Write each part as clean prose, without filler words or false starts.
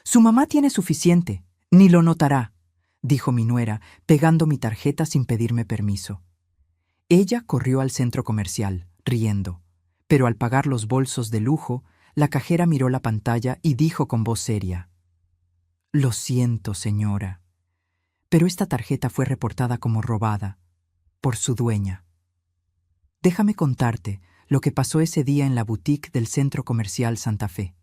Su mamá tiene suficiente, ni lo notará, dijo mi nuera, pegando mi tarjeta sin pedirme permiso. Ella corrió al centro comercial, riendo, pero al pagar los bolsos de lujo, la cajera miró la pantalla y dijo con voz seria: «Lo siento, señora, pero esta tarjeta fue reportada como robada por su dueña». Déjame contarte lo que pasó ese día en la boutique del centro comercial Santa Fe.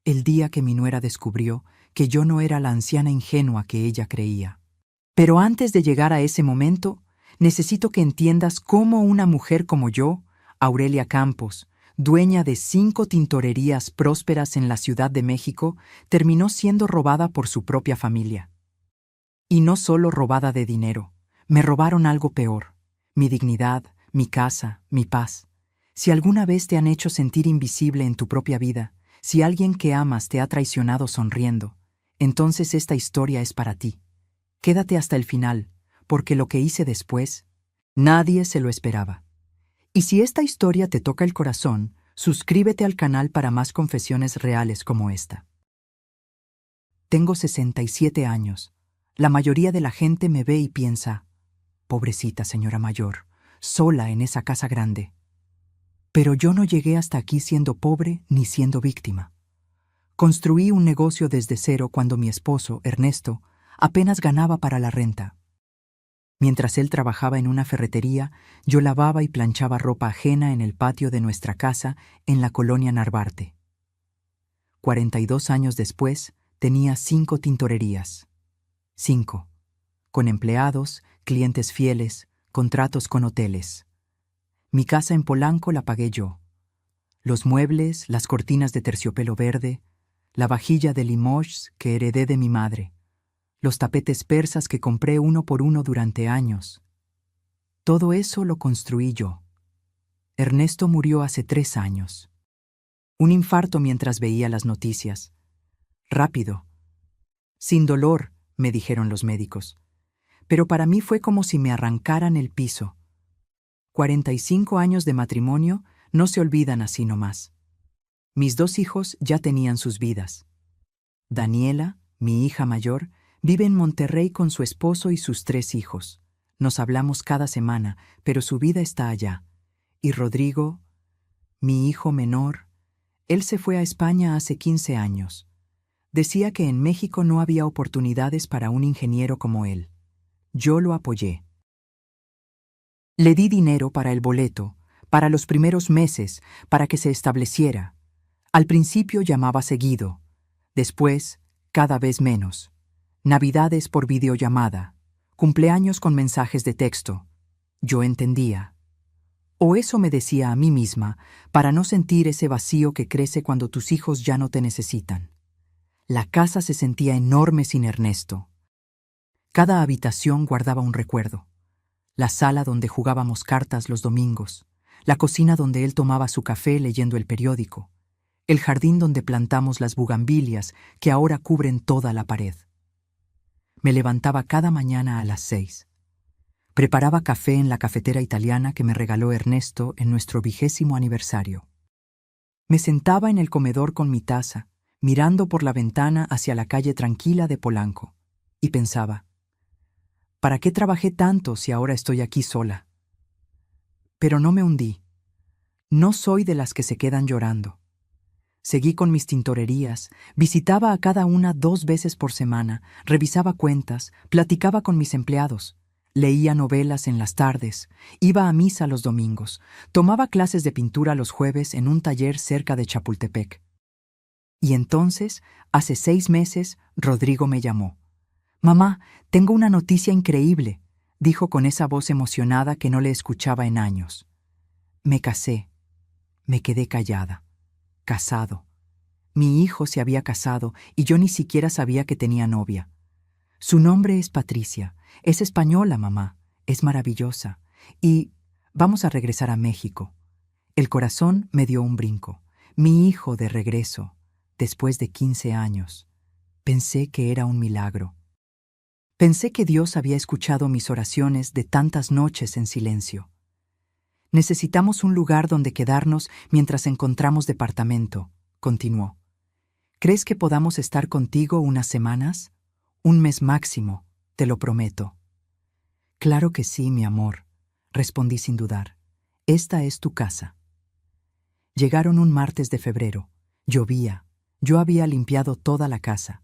El día que mi nuera descubrió que yo no era la anciana ingenua que ella creía. Pero antes de llegar a ese momento, necesito que entiendas cómo una mujer como yo, Aurelia Campos, dueña de 5 tintorerías prósperas en la Ciudad de México, terminó siendo robada por su propia familia. Y no solo robada de dinero, me robaron algo peor: mi dignidad, mi casa, mi paz. Si alguna vez te han hecho sentir invisible en tu propia vida, si alguien que amas te ha traicionado sonriendo, entonces esta historia es para ti. Quédate hasta el final, porque lo que hice después, nadie se lo esperaba. Y si esta historia te toca el corazón, suscríbete al canal para más confesiones reales como esta. Tengo 67 años. La mayoría de la gente me ve y piensa: pobrecita señora mayor, sola en esa casa grande. Pero yo no llegué hasta aquí siendo pobre ni siendo víctima. Construí un negocio desde cero cuando mi esposo, Ernesto, apenas ganaba para la renta. Mientras él trabajaba en una ferretería, yo lavaba y planchaba ropa ajena en el patio de nuestra casa en la colonia Narvarte. 42 años después, tenía 5 tintorerías. 5. Con empleados, clientes fieles, contratos con hoteles. Mi casa en Polanco la pagué yo. Los muebles, las cortinas de terciopelo verde, la vajilla de Limoges que heredé de mi madre, los tapetes persas que compré uno por uno durante años. Todo eso lo construí yo. Ernesto murió hace 3 años. Un infarto mientras veía las noticias. Rápido. Sin dolor, me dijeron los médicos. Pero para mí fue como si me arrancaran el piso. 45 años de matrimonio no se olvidan así nomás. Mis 2 hijos ya tenían sus vidas. Daniela, mi hija mayor, vive en Monterrey con su esposo y sus 3 hijos. Nos hablamos cada semana, pero su vida está allá. Y Rodrigo, mi hijo menor, él se fue a España hace 15 años. Decía que en México no había oportunidades para un ingeniero como él. Yo lo apoyé. Le di dinero para el boleto, para los primeros meses, para que se estableciera. Al principio llamaba seguido, después cada vez menos. Navidades por videollamada, cumpleaños con mensajes de texto. Yo entendía. O eso me decía a mí misma, para no sentir ese vacío que crece cuando tus hijos ya no te necesitan. La casa se sentía enorme sin Ernesto. Cada habitación guardaba un recuerdo. La sala donde jugábamos cartas los domingos, la cocina donde él tomaba su café leyendo el periódico, el jardín donde plantamos las bugambilias que ahora cubren toda la pared. Me levantaba cada mañana a las 6. Preparaba café en la cafetera italiana que me regaló Ernesto en nuestro 20º aniversario. Me sentaba en el comedor con mi taza, mirando por la ventana hacia la calle tranquila de Polanco, y pensaba: ¿para qué trabajé tanto si ahora estoy aquí sola? Pero no me hundí. No soy de las que se quedan llorando. Seguí con mis tintorerías, visitaba a cada una 2 veces por semana, revisaba cuentas, platicaba con mis empleados, leía novelas en las tardes, iba a misa los domingos, tomaba clases de pintura los jueves en un taller cerca de Chapultepec. Y entonces, hace 6 meses, Rodrigo me llamó. «Mamá, tengo una noticia increíble», dijo con esa voz emocionada que no le escuchaba en años. Me casé. Me quedé callada. Casado. Mi hijo se había casado y yo ni siquiera sabía que tenía novia. Su nombre es Patricia. Es española, mamá. Es maravillosa. Y vamos a regresar a México. El corazón me dio un brinco. Mi hijo de regreso, después de 15 años. Pensé que era un milagro. Pensé que Dios había escuchado mis oraciones de tantas noches en silencio. Necesitamos un lugar donde quedarnos mientras encontramos departamento, continuó. ¿Crees que podamos estar contigo unas semanas? Un mes máximo, te lo prometo. Claro que sí, mi amor, respondí sin dudar. Esta es tu casa. Llegaron un martes de febrero. Llovía. Yo había limpiado toda la casa,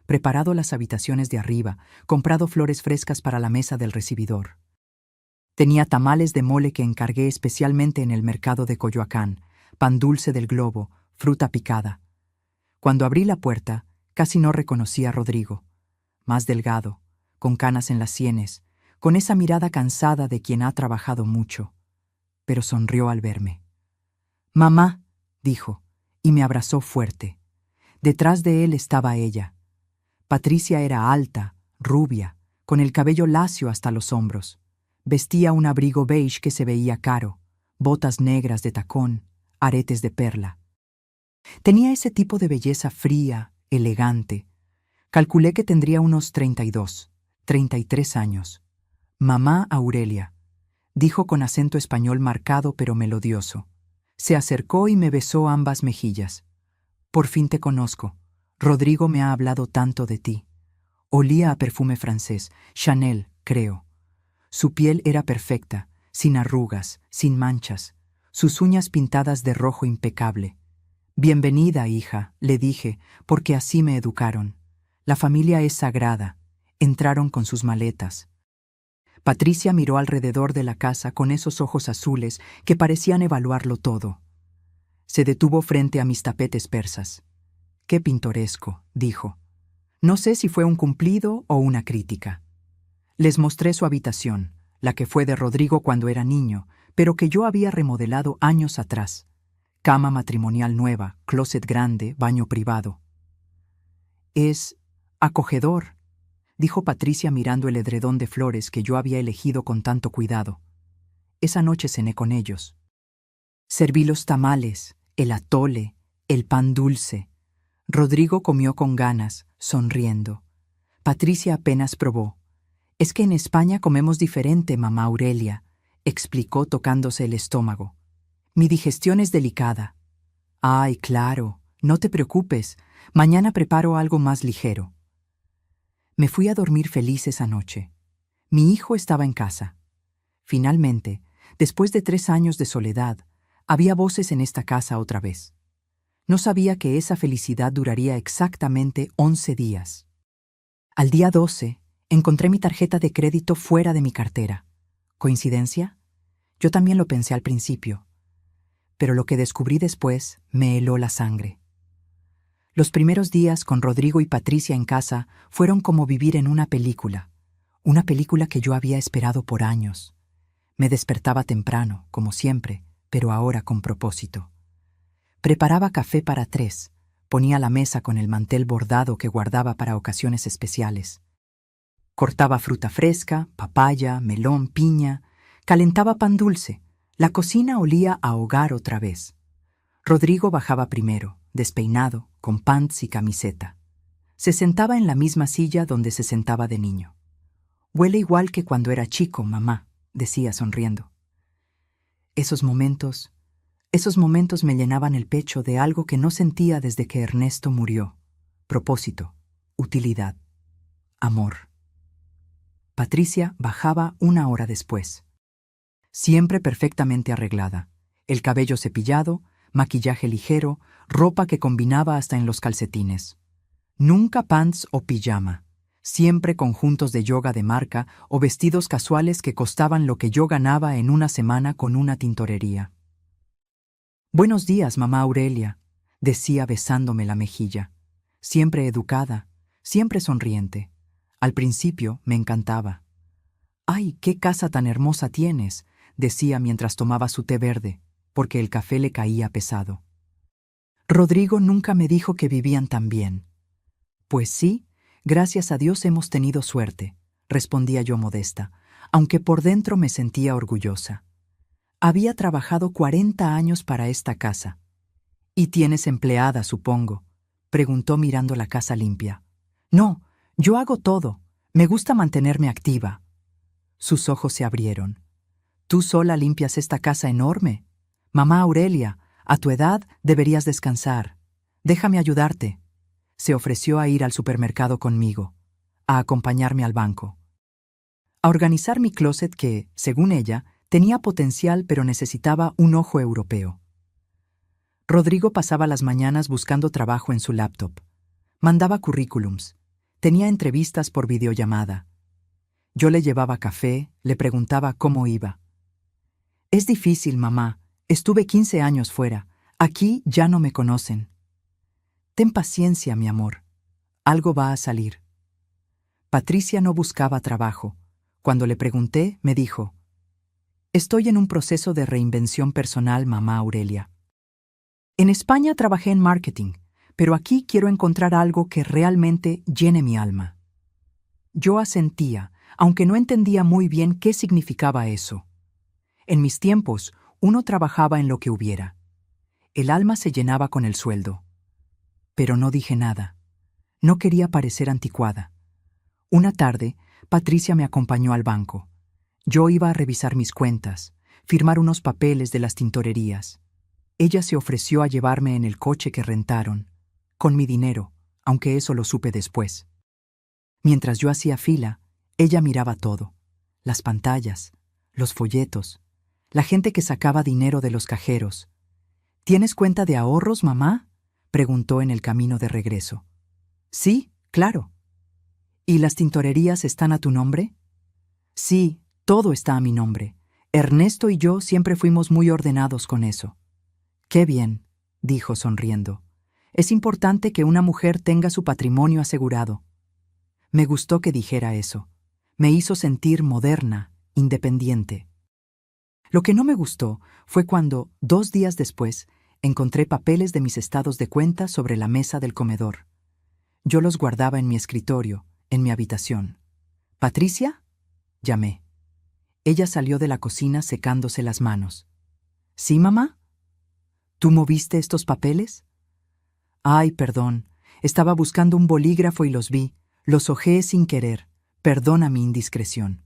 preparado las habitaciones de arriba, comprado flores frescas para la mesa del recibidor. Tenía tamales de mole que encargué especialmente en el mercado de Coyoacán, pan dulce del Globo, fruta picada. Cuando abrí la puerta, casi no reconocí a Rodrigo. Más delgado, con canas en las sienes, con esa mirada cansada de quien ha trabajado mucho. Pero sonrió al verme. «Mamá», dijo, y me abrazó fuerte. Detrás de él estaba ella. Patricia era alta, rubia, con el cabello lacio hasta los hombros. Vestía un abrigo beige que se veía caro, botas negras de tacón, aretes de perla. Tenía ese tipo de belleza fría, elegante. Calculé que tendría unos 32, 33 años. «Mamá Aurelia», dijo con acento español marcado pero melodioso. Se acercó y me besó ambas mejillas. «Por fin te conozco. Rodrigo me ha hablado tanto de ti». Olía a perfume francés, Chanel, creo. Su piel era perfecta, sin arrugas, sin manchas, sus uñas pintadas de rojo impecable. «Bienvenida, hija», le dije, porque así me educaron. La familia es sagrada. Entraron con sus maletas. Patricia miró alrededor de la casa con esos ojos azules que parecían evaluarlo todo. Se detuvo frente a mis tapetes persas. «Qué pintoresco», dijo. No sé si fue un cumplido o una crítica. Les mostré su habitación, la que fue de Rodrigo cuando era niño, pero que yo había remodelado años atrás. Cama matrimonial nueva, closet grande, baño privado. «Es acogedor», dijo Patricia mirando el edredón de flores que yo había elegido con tanto cuidado. Esa noche cené con ellos. Serví los tamales, el atole, el pan dulce. Rodrigo comió con ganas, sonriendo. Patricia apenas probó. «Es que en España comemos diferente, mamá Aurelia», explicó tocándose el estómago. «Mi digestión es delicada». «Ay, claro, no te preocupes. Mañana preparo algo más ligero». Me fui a dormir feliz esa noche. Mi hijo estaba en casa. Finalmente, después de 3 años de soledad, había voces en esta casa otra vez. No sabía que esa felicidad duraría exactamente 11 días. Al día 12, encontré mi tarjeta de crédito fuera de mi cartera. ¿Coincidencia? Yo también lo pensé al principio. Pero lo que descubrí después me heló la sangre. Los primeros días con Rodrigo y Patricia en casa fueron como vivir en una película que yo había esperado por años. Me despertaba temprano, como siempre, pero ahora con propósito. Preparaba café para 3, ponía la mesa con el mantel bordado que guardaba para ocasiones especiales. Cortaba fruta fresca, papaya, melón, piña, calentaba pan dulce. La cocina olía a hogar otra vez. Rodrigo bajaba primero, despeinado, con pants y camiseta. Se sentaba en la misma silla donde se sentaba de niño. «Huele igual que cuando era chico, mamá», decía sonriendo. Esos momentos me llenaban el pecho de algo que no sentía desde que Ernesto murió. Propósito, utilidad, amor. Patricia bajaba 1 hora después. Siempre perfectamente arreglada, el cabello cepillado, maquillaje ligero, ropa que combinaba hasta en los calcetines. Nunca pants o pijama, siempre conjuntos de yoga de marca o vestidos casuales que costaban lo que yo ganaba en una semana con una tintorería. «Buenos días, mamá Aurelia», decía besándome la mejilla. Siempre educada, siempre sonriente. Al principio me encantaba. «¡Ay, qué casa tan hermosa tienes!», decía mientras tomaba su té verde, porque el café le caía pesado. Rodrigo nunca me dijo que vivían tan bien. «Pues sí, gracias a Dios hemos tenido suerte», respondía yo modesta, aunque por dentro me sentía orgullosa. Había trabajado 40 años para esta casa. «¿Y tienes empleada, supongo?», preguntó mirando la casa limpia. «No, yo hago todo. Me gusta mantenerme activa». Sus ojos se abrieron. «¿Tú sola limpias esta casa enorme? Mamá Aurelia, a tu edad deberías descansar. Déjame ayudarte». se ofreció a ir al supermercado conmigo, a acompañarme al banco, a organizar mi closet que, según ella, tenía potencial pero necesitaba un ojo europeo. Rodrigo pasaba las mañanas buscando trabajo en su laptop. Mandaba currículums. Tenía entrevistas por videollamada. Yo le llevaba café, le preguntaba cómo iba. Es difícil, mamá. Estuve 15 años fuera. Aquí ya no me conocen. Ten paciencia, mi amor. Algo va a salir. Patricia no buscaba trabajo. Cuando le pregunté, me dijo: estoy en un proceso de reinvención personal, mamá Aurelia. En España trabajé en marketing, pero aquí quiero encontrar algo que realmente llene mi alma. Yo asentía, aunque no entendía muy bien qué significaba eso. En mis tiempos, uno trabajaba en lo que hubiera. El alma se llenaba con el sueldo. Pero no dije nada. No quería parecer anticuada. Una tarde, Patricia me acompañó al banco. Yo iba a revisar mis cuentas, firmar unos papeles de las tintorerías. Ella se ofreció a llevarme en el coche que rentaron, con mi dinero, aunque eso lo supe después. Mientras yo hacía fila, ella miraba todo: las pantallas, los folletos, la gente que sacaba dinero de los cajeros. ¿Tienes cuenta de ahorros, mamá?, preguntó en el camino de regreso. Sí, claro. ¿Y las tintorerías están a tu nombre? Sí, todo está a mi nombre. Ernesto y yo siempre fuimos muy ordenados con eso. Qué bien, dijo sonriendo. Es importante que una mujer tenga su patrimonio asegurado. Me gustó que dijera eso. Me hizo sentir moderna, independiente. Lo que no me gustó fue cuando, 2 días después, encontré papeles de mis estados de cuenta sobre la mesa del comedor. Yo los guardaba en mi escritorio, en mi habitación. ¿Patricia?, llamé. Ella salió de la cocina secándose las manos. ¿Sí, mamá? ¿Tú moviste estos papeles? Ay, perdón. Estaba buscando un bolígrafo y los vi. Los hojeé sin querer. Perdona mi indiscreción.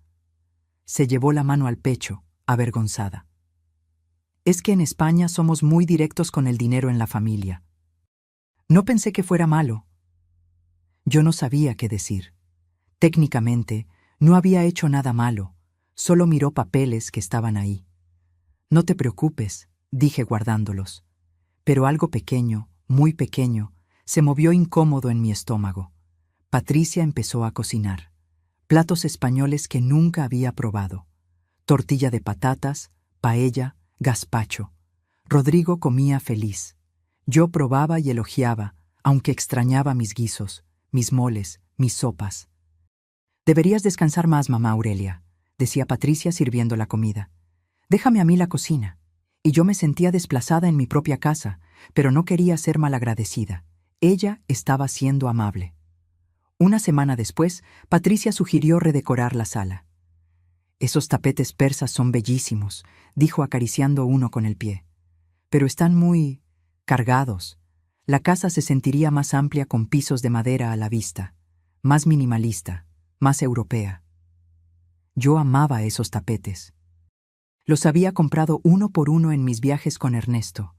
Se llevó la mano al pecho, avergonzada. Es que en España somos muy directos con el dinero en la familia. No pensé que fuera malo. Yo no sabía qué decir. Técnicamente, no había hecho nada malo. Solo miró papeles que estaban ahí. No te preocupes, dije guardándolos. Pero algo pequeño, muy pequeño, se movió incómodo en mi estómago. Patricia empezó a cocinar. Platos españoles que nunca había probado. Tortilla de patatas, paella, gazpacho. Rodrigo comía feliz. Yo probaba y elogiaba, aunque extrañaba mis guisos, mis moles, mis sopas. Deberías descansar más, mamá Aurelia, decía Patricia sirviendo la comida. Déjame a mí la cocina. Y yo me sentía desplazada en mi propia casa, pero no quería ser malagradecida. Ella estaba siendo amable. Una semana después, Patricia sugirió redecorar la sala. Esos tapetes persas son bellísimos, dijo acariciando uno con el pie. Pero están muy cargados. La casa se sentiría más amplia con pisos de madera a la vista, más minimalista, más europea. Yo amaba esos tapetes. Los había comprado uno por uno en mis viajes con Ernesto.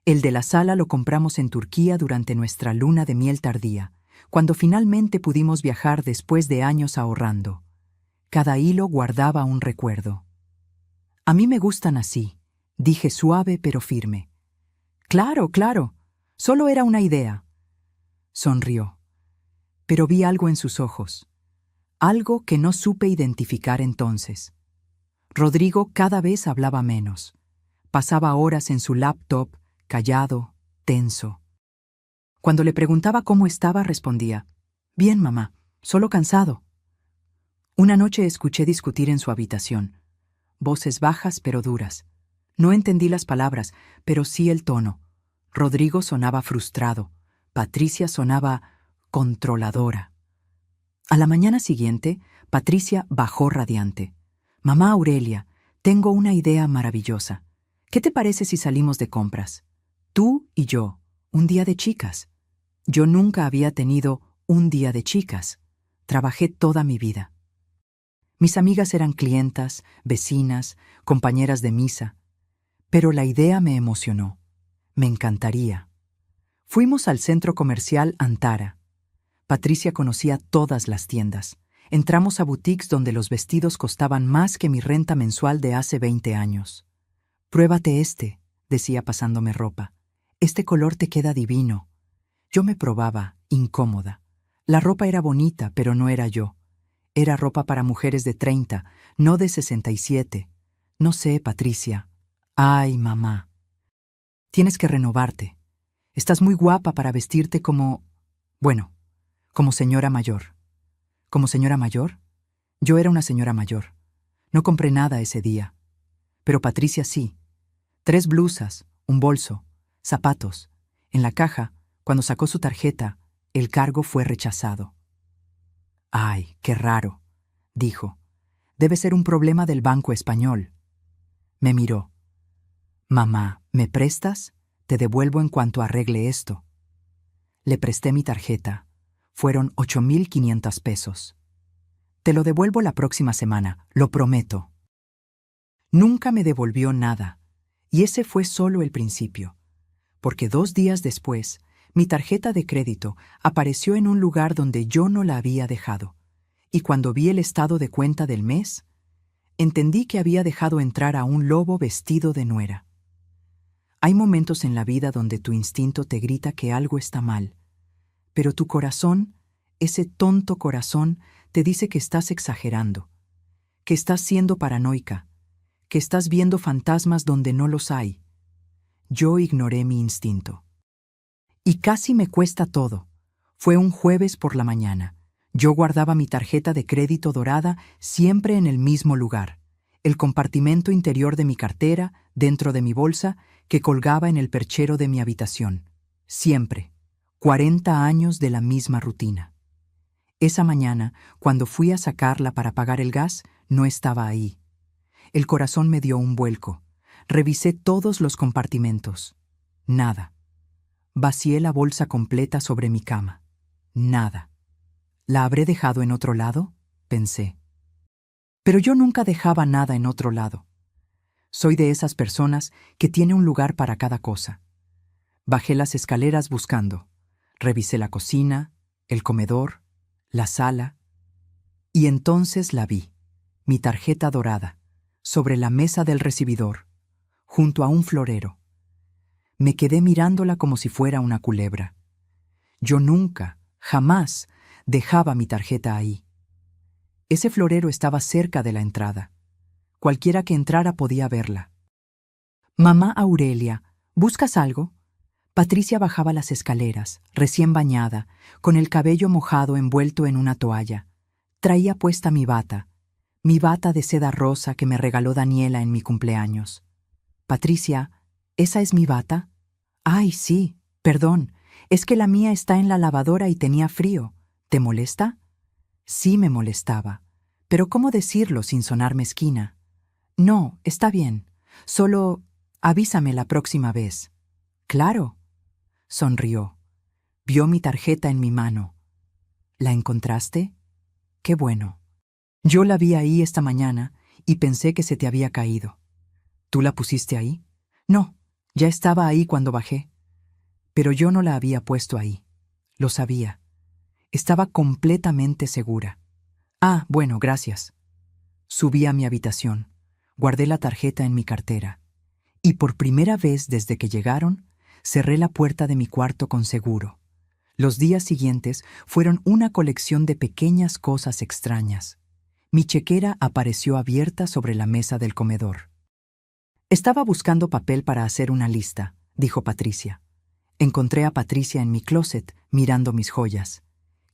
El de la sala lo compramos en Turquía durante nuestra luna de miel tardía, cuando finalmente pudimos viajar después de años ahorrando. Cada hilo guardaba un recuerdo. A mí me gustan así, dije suave pero firme. Claro, claro, solo era una idea. Sonrió. Pero vi algo en sus ojos. Algo que no supe identificar entonces. Rodrigo cada vez hablaba menos. Pasaba horas en su laptop, callado, tenso. Cuando le preguntaba cómo estaba, respondía: bien, mamá, solo cansado. Una noche escuché discutir en su habitación. Voces bajas pero duras. No entendí las palabras, pero sí el tono. Rodrigo sonaba frustrado. Patricia sonaba controladora. A la mañana siguiente, Patricia bajó radiante. Mamá Aurelia, tengo una idea maravillosa. ¿Qué te parece si salimos de compras? Tú y yo, un día de chicas. Yo nunca había tenido un día de chicas. Trabajé toda mi vida. Mis amigas eran clientas, vecinas, compañeras de misa. Pero la idea me emocionó. Me encantaría. Fuimos al centro comercial Antara. Patricia conocía todas las tiendas. Entramos a boutiques donde los vestidos costaban más que mi renta mensual de hace 20 años. «Pruébate este», decía pasándome ropa. «Este color te queda divino». Yo me probaba, incómoda. La ropa era bonita, pero no era yo. Era ropa para mujeres de 30, no de 67. No sé, Patricia. Ay, mamá. Tienes que renovarte. Estás muy guapa para vestirte como... Bueno, como señora mayor. ¿Como señora mayor? Yo era una señora mayor. No compré nada ese día. Pero Patricia sí. 3 blusas, un bolso, zapatos. En la caja, cuando sacó su tarjeta, el cargo fue rechazado. «Ay, qué raro», dijo. «Debe ser un problema del Banco Español». Me miró. «Mamá, ¿me prestas? Te devuelvo en cuanto arregle esto». Le presté mi tarjeta. Fueron 8.500 pesos. «Te lo devuelvo la próxima semana, lo prometo». Nunca me devolvió nada, y ese fue solo el principio, porque 2 días después, mi tarjeta de crédito apareció en un lugar donde yo no la había dejado, y cuando vi el estado de cuenta del mes, entendí que había dejado entrar a un lobo vestido de nuera. Hay momentos en la vida donde tu instinto te grita que algo está mal, pero tu corazón, ese tonto corazón, te dice que estás exagerando, que estás siendo paranoica, que estás viendo fantasmas donde no los hay. Yo ignoré mi instinto. Y casi me cuesta todo. Fue un jueves por la mañana. Yo guardaba mi tarjeta de crédito dorada siempre en el mismo lugar, el compartimento interior de mi cartera, dentro de mi bolsa, que colgaba en el perchero de mi habitación. Siempre. 40 años de la misma rutina. Esa mañana, cuando fui a sacarla para pagar el gas, no estaba ahí. El corazón me dio un vuelco. Revisé todos los compartimentos. Nada. Vacié la bolsa completa sobre mi cama. Nada. ¿La habré dejado en otro lado?, pensé. Pero yo nunca dejaba nada en otro lado. Soy de esas personas que tiene un lugar para cada cosa. Bajé las escaleras buscando. Revisé la cocina, el comedor, la sala. Y entonces la vi, mi tarjeta dorada, sobre la mesa del recibidor, junto a un florero. Me quedé mirándola como si fuera una culebra. Yo nunca, jamás, dejaba mi tarjeta ahí. Ese florero estaba cerca de la entrada. Cualquiera que entrara podía verla. «Mamá Aurelia, ¿buscas algo?» Patricia bajaba las escaleras, recién bañada, con el cabello mojado envuelto en una toalla. Traía puesta mi bata de seda rosa que me regaló Daniela en mi cumpleaños. «Patricia, ¿esa es mi bata?» «Ay, sí, perdón, es que la mía está en la lavadora y tenía frío. ¿Te molesta?» Sí me molestaba, pero ¿cómo decirlo sin sonar mezquina? «No, está bien, solo avísame la próxima vez». «Claro». Sonrió. Vio mi tarjeta en mi mano. «¿La encontraste? Qué bueno. Yo la vi ahí esta mañana y pensé que se te había caído». «¿Tú la pusiste ahí?» «No, ya estaba ahí cuando bajé». Pero yo no la había puesto ahí. Lo sabía. Estaba completamente segura. «Ah, bueno, gracias». Subí a mi habitación. Guardé la tarjeta en mi cartera. Y por primera vez desde que llegaron, cerré la puerta de mi cuarto con seguro. Los días siguientes fueron una colección de pequeñas cosas extrañas. Mi chequera apareció abierta sobre la mesa del comedor. «Estaba buscando papel para hacer una lista», dijo Patricia. Encontré a Patricia en mi closet, mirando mis joyas.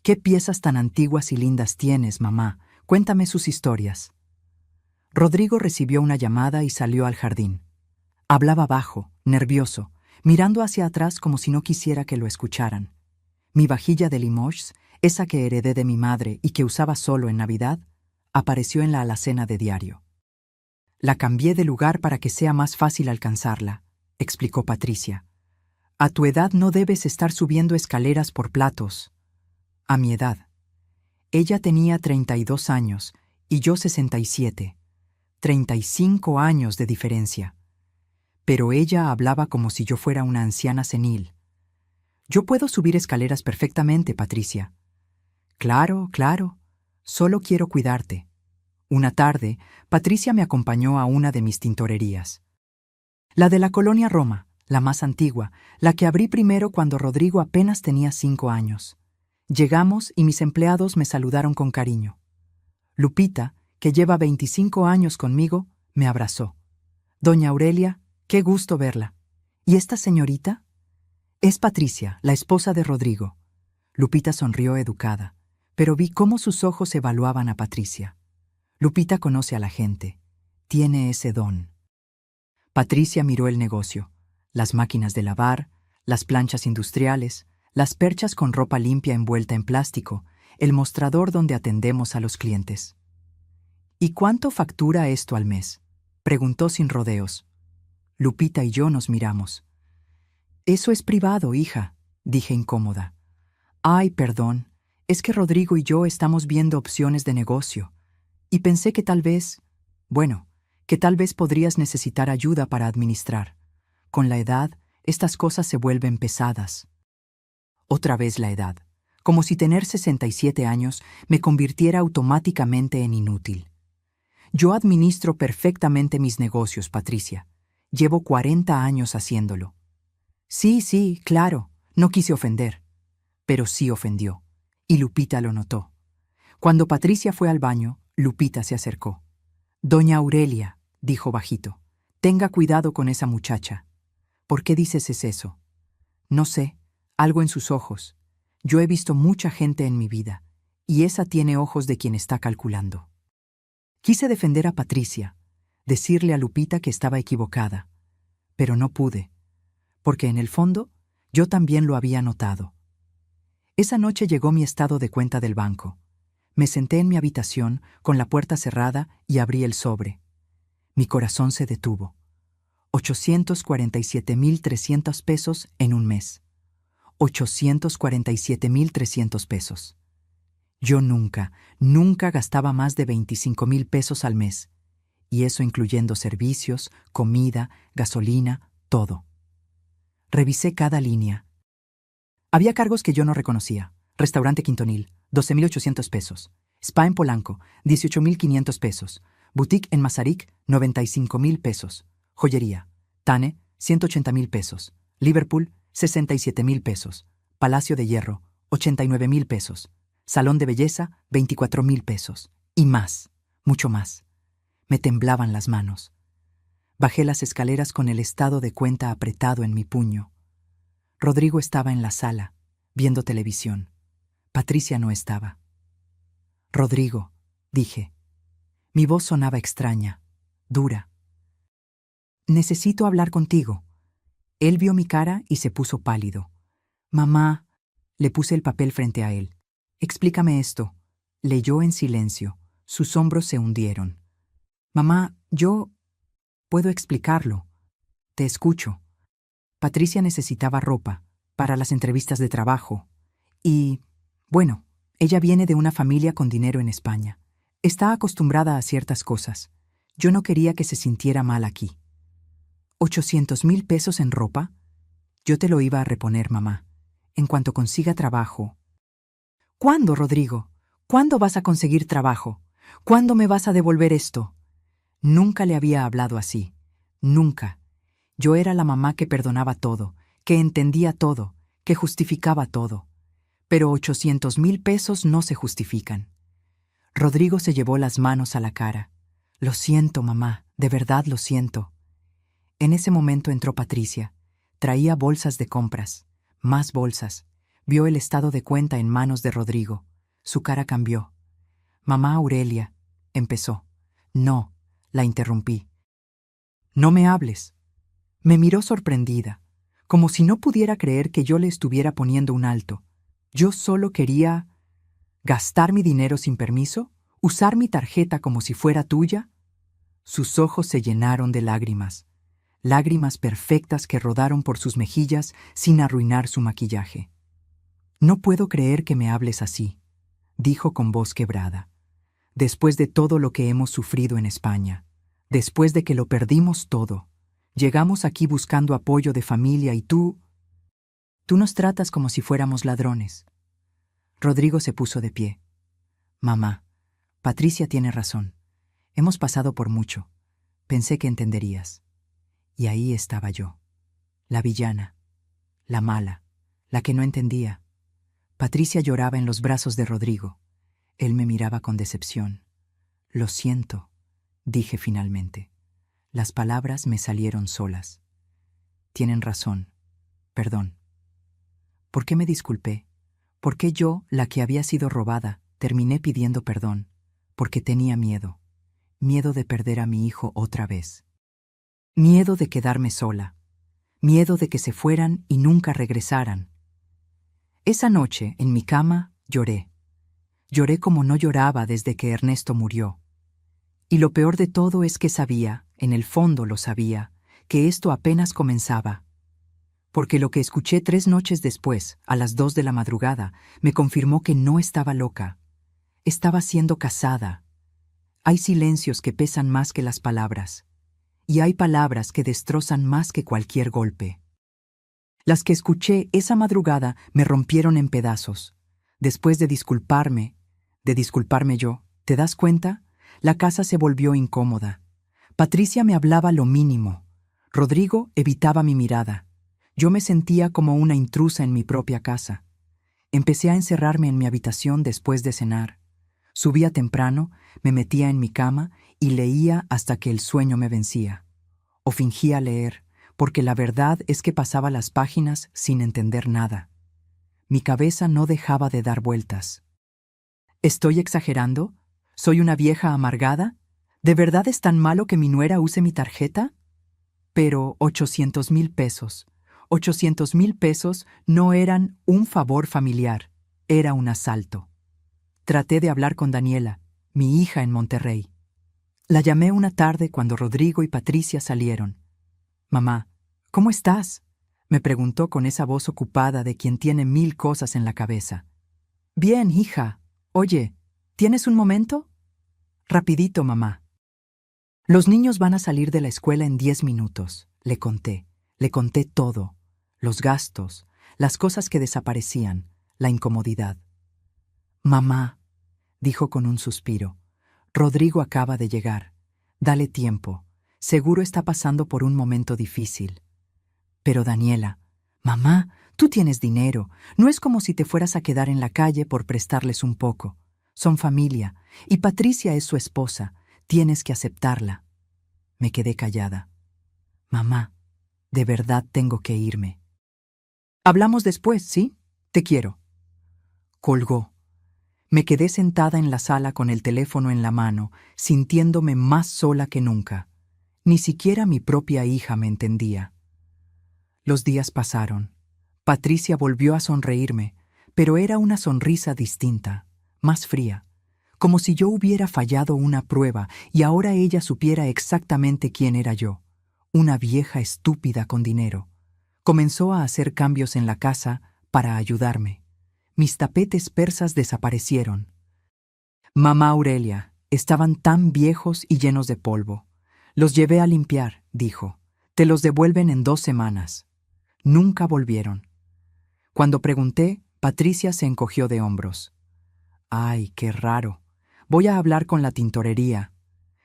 «¿Qué piezas tan antiguas y lindas tienes, mamá? Cuéntame sus historias». Rodrigo recibió una llamada y salió al jardín. Hablaba bajo, nervioso, mirando hacia atrás como si no quisiera que lo escucharan. Mi vajilla de Limoges, esa que heredé de mi madre y que usaba solo en Navidad, apareció en la alacena de diario. «La cambié de lugar para que sea más fácil alcanzarla», explicó Patricia. «A tu edad no debes estar subiendo escaleras por platos». A mi edad. Ella tenía 32 años y yo 67. 35 años de diferencia. Pero ella hablaba como si yo fuera una anciana senil. «Yo puedo subir escaleras perfectamente, Patricia. Claro, claro. Solo quiero cuidarte. Una tarde, Patricia me acompañó a una de mis tintorerías. La de la colonia Roma, la más antigua, la que abrí primero cuando Rodrigo apenas tenía 5 años. Llegamos y mis empleados me saludaron con cariño. Lupita, que lleva 25 años conmigo, me abrazó. Doña Aurelia, qué gusto verla. ¿Y esta señorita? Es Patricia, la esposa de Rodrigo. Lupita sonrió educada, pero vi cómo sus ojos evaluaban a Patricia. Lupita conoce a la gente. Tiene ese don. Patricia miró el negocio, las máquinas de lavar, las planchas industriales, las perchas con ropa limpia envuelta en plástico, el mostrador donde atendemos a los clientes. ¿Y cuánto factura esto al mes?, preguntó sin rodeos. Lupita y yo nos miramos. Eso es privado, hija, dije incómoda. Ay, perdón, es que Rodrigo y yo estamos viendo opciones de negocio, y pensé que tal vez, que tal vez podrías necesitar ayuda para administrar. Con la edad, estas cosas se vuelven pesadas. Otra vez la edad, como si tener 67 años me convirtiera automáticamente en inútil. Yo administro perfectamente mis negocios, Patricia. Llevo 40 años haciéndolo. Sí, claro, no quise ofender. Pero sí ofendió, y Lupita lo notó. Cuando Patricia fue al baño, Lupita se acercó. Doña Aurelia, dijo bajito, tenga cuidado con esa muchacha. ¿Por qué dices eso? No sé, algo en sus ojos. Yo he visto mucha gente en mi vida, y esa tiene ojos de quien está calculando. Quise defender a Patricia, decirle a Lupita que estaba equivocada, pero no pude, porque en el fondo yo también lo había notado. Esa noche llegó mi estado de cuenta del banco. Me senté en mi habitación con la puerta cerrada y abrí el sobre. Mi corazón se detuvo. 847,300 pesos en un mes. 847,300 pesos. Yo nunca gastaba más de 25,000 pesos al mes, y eso incluyendo servicios, comida, gasolina, todo. Revisé cada línea. Había cargos que yo no reconocía. Restaurante Quintonil, 12,800 pesos. Spa en Polanco, 18,500 pesos. Boutique en Mazarik, 95,000 pesos. Joyería, Tane, 180,000 pesos. Liverpool, 67,000 pesos. Palacio de Hierro, 89,000 pesos. Salón de belleza, 24,000 pesos. Y más, mucho más. Me temblaban las manos. Bajé las escaleras con el estado de cuenta apretado en mi puño. Rodrigo estaba en la sala, viendo televisión. Patricia no estaba. Rodrigo, dije. Mi voz sonaba extraña, dura. Necesito hablar contigo. Él vio mi cara y se puso pálido. Mamá, le puse el papel frente a él. Explícame esto. Leyó en silencio. Sus hombros se hundieron. Mamá, yo puedo explicarlo. Te escucho. Patricia necesitaba ropa para las entrevistas de trabajo. Y, ella viene de una familia con dinero en España. Está acostumbrada a ciertas cosas. Yo no quería que se sintiera mal aquí. 800,000 pesos en ropa. Yo te lo iba a reponer, mamá. En cuanto consiga trabajo. ¿Cuándo, Rodrigo? ¿Cuándo vas a conseguir trabajo? ¿Cuándo me vas a devolver esto? Nunca le había hablado así. Nunca. Yo era la mamá que perdonaba todo, que entendía todo, que justificaba todo. Pero 800,000 pesos no se justifican. Rodrigo se llevó las manos a la cara. Lo siento, mamá, de verdad lo siento. En ese momento entró Patricia. Traía bolsas de compras, más bolsas. Vio el estado de cuenta en manos de Rodrigo. Su cara cambió. Mamá Aurelia, empezó. No, la interrumpí. No me hables. Me miró sorprendida, como si no pudiera creer que yo le estuviera poniendo un alto. Yo solo quería gastar mi dinero sin permiso, usar mi tarjeta como si fuera tuya. Sus ojos se llenaron de lágrimas, lágrimas perfectas que rodaron por sus mejillas sin arruinar su maquillaje. No puedo creer que me hables así, dijo con voz quebrada. Después de todo lo que hemos sufrido en España, después de que lo perdimos todo, llegamos aquí buscando apoyo de familia y tú nos tratas como si fuéramos ladrones. Rodrigo se puso de pie. Mamá, Patricia tiene razón. Hemos pasado por mucho. Pensé que entenderías. Y ahí estaba yo. La villana. La mala. La que no entendía. Patricia lloraba en los brazos de Rodrigo. Él me miraba con decepción. Lo siento, dije finalmente. Las palabras me salieron solas. Tienen razón. Perdón. ¿Por qué me disculpé? ¿Por qué yo, la que había sido robada, terminé pidiendo perdón? Porque tenía miedo. Miedo de perder a mi hijo otra vez. Miedo de quedarme sola. Miedo de que se fueran y nunca regresaran. Esa noche, en mi cama, lloré. Lloré como no lloraba desde que Ernesto murió. Y lo peor de todo es que sabía, en el fondo lo sabía, que esto apenas comenzaba. Porque lo que escuché 3 noches después, a las 2 de la madrugada, me confirmó que no estaba loca. Estaba siendo casada. Hay silencios que pesan más que las palabras. Y hay palabras que destrozan más que cualquier golpe. Las que escuché esa madrugada me rompieron en pedazos. Después de disculparme yo, ¿te das cuenta? La casa se volvió incómoda. Patricia me hablaba lo mínimo. Rodrigo evitaba mi mirada. Yo me sentía como una intrusa en mi propia casa. Empecé a encerrarme en mi habitación después de cenar. Subía temprano, me metía en mi cama y leía hasta que el sueño me vencía. O fingía leer, porque la verdad es que pasaba las páginas sin entender nada. Mi cabeza no dejaba de dar vueltas. ¿Estoy exagerando? ¿Soy una vieja amargada? ¿De verdad es tan malo que mi nuera use mi tarjeta? Pero 800,000 pesos. 800,000 pesos no eran un favor familiar, era un asalto. Traté de hablar con Daniela, mi hija en Monterrey. La llamé una tarde cuando Rodrigo y Patricia salieron. «Mamá, ¿cómo estás?», me preguntó con esa voz ocupada de quien tiene 1000 cosas en la cabeza. «Bien, hija. Oye, ¿tienes un momento?» «Rapidito, mamá». «Los niños van a salir de la escuela en 10 minutos», le conté todo, los gastos, las cosas que desaparecían, la incomodidad. «Mamá», dijo con un suspiro, «Rodrigo acaba de llegar. Dale tiempo. Seguro está pasando por un momento difícil». «Pero Daniela, mamá, tú tienes dinero. No es como si te fueras a quedar en la calle por prestarles un poco. Son familia, y Patricia es su esposa. Tienes que aceptarla». Me quedé callada. «Mamá, de verdad tengo que irme». «Hablamos después, ¿sí? Te quiero». Colgó. Me quedé sentada en la sala con el teléfono en la mano, sintiéndome más sola que nunca. Ni siquiera mi propia hija me entendía. Los días pasaron. Patricia volvió a sonreírme, pero era una sonrisa distinta, más fría, como si yo hubiera fallado una prueba y ahora ella supiera exactamente quién era yo, una vieja estúpida con dinero. Comenzó a hacer cambios en la casa para ayudarme. Mis tapetes persas desaparecieron. «Mamá Aurelia, estaban tan viejos y llenos de polvo. Los llevé a limpiar», dijo. «Te los devuelven en 2 semanas». Nunca volvieron. Cuando pregunté, Patricia se encogió de hombros. «Ay, qué raro. Voy a hablar con la tintorería».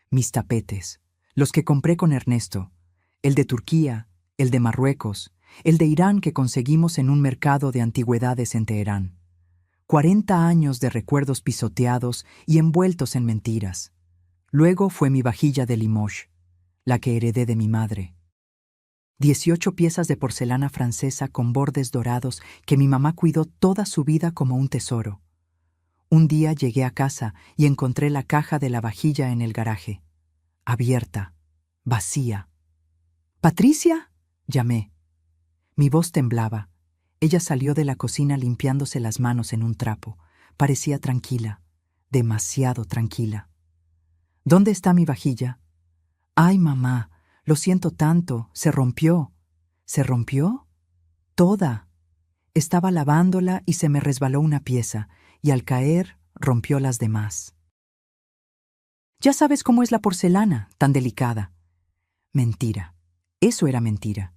Mis tapetes, los que compré con Ernesto, el de Turquía, el de Marruecos, el de Irán que conseguimos en un mercado de antigüedades en Teherán. 40 años de recuerdos pisoteados y envueltos en mentiras. Luego fue mi vajilla de Limoges, la que heredé de mi madre. 18 piezas de porcelana francesa con bordes dorados que mi mamá cuidó toda su vida como un tesoro. Un día llegué a casa y encontré la caja de la vajilla en el garaje. Abierta, vacía. «¿Patricia?», llamé. Mi voz temblaba. Ella salió de la cocina limpiándose las manos en un trapo. Parecía tranquila, demasiado tranquila. «¿Dónde está mi vajilla?» «Ay, mamá, lo siento tanto, se rompió». «¿Se rompió?» «Toda». Estaba lavándola y se me resbaló una pieza, y al caer rompió las demás. «Ya sabes cómo es la porcelana, tan delicada». Mentira. Eso era mentira.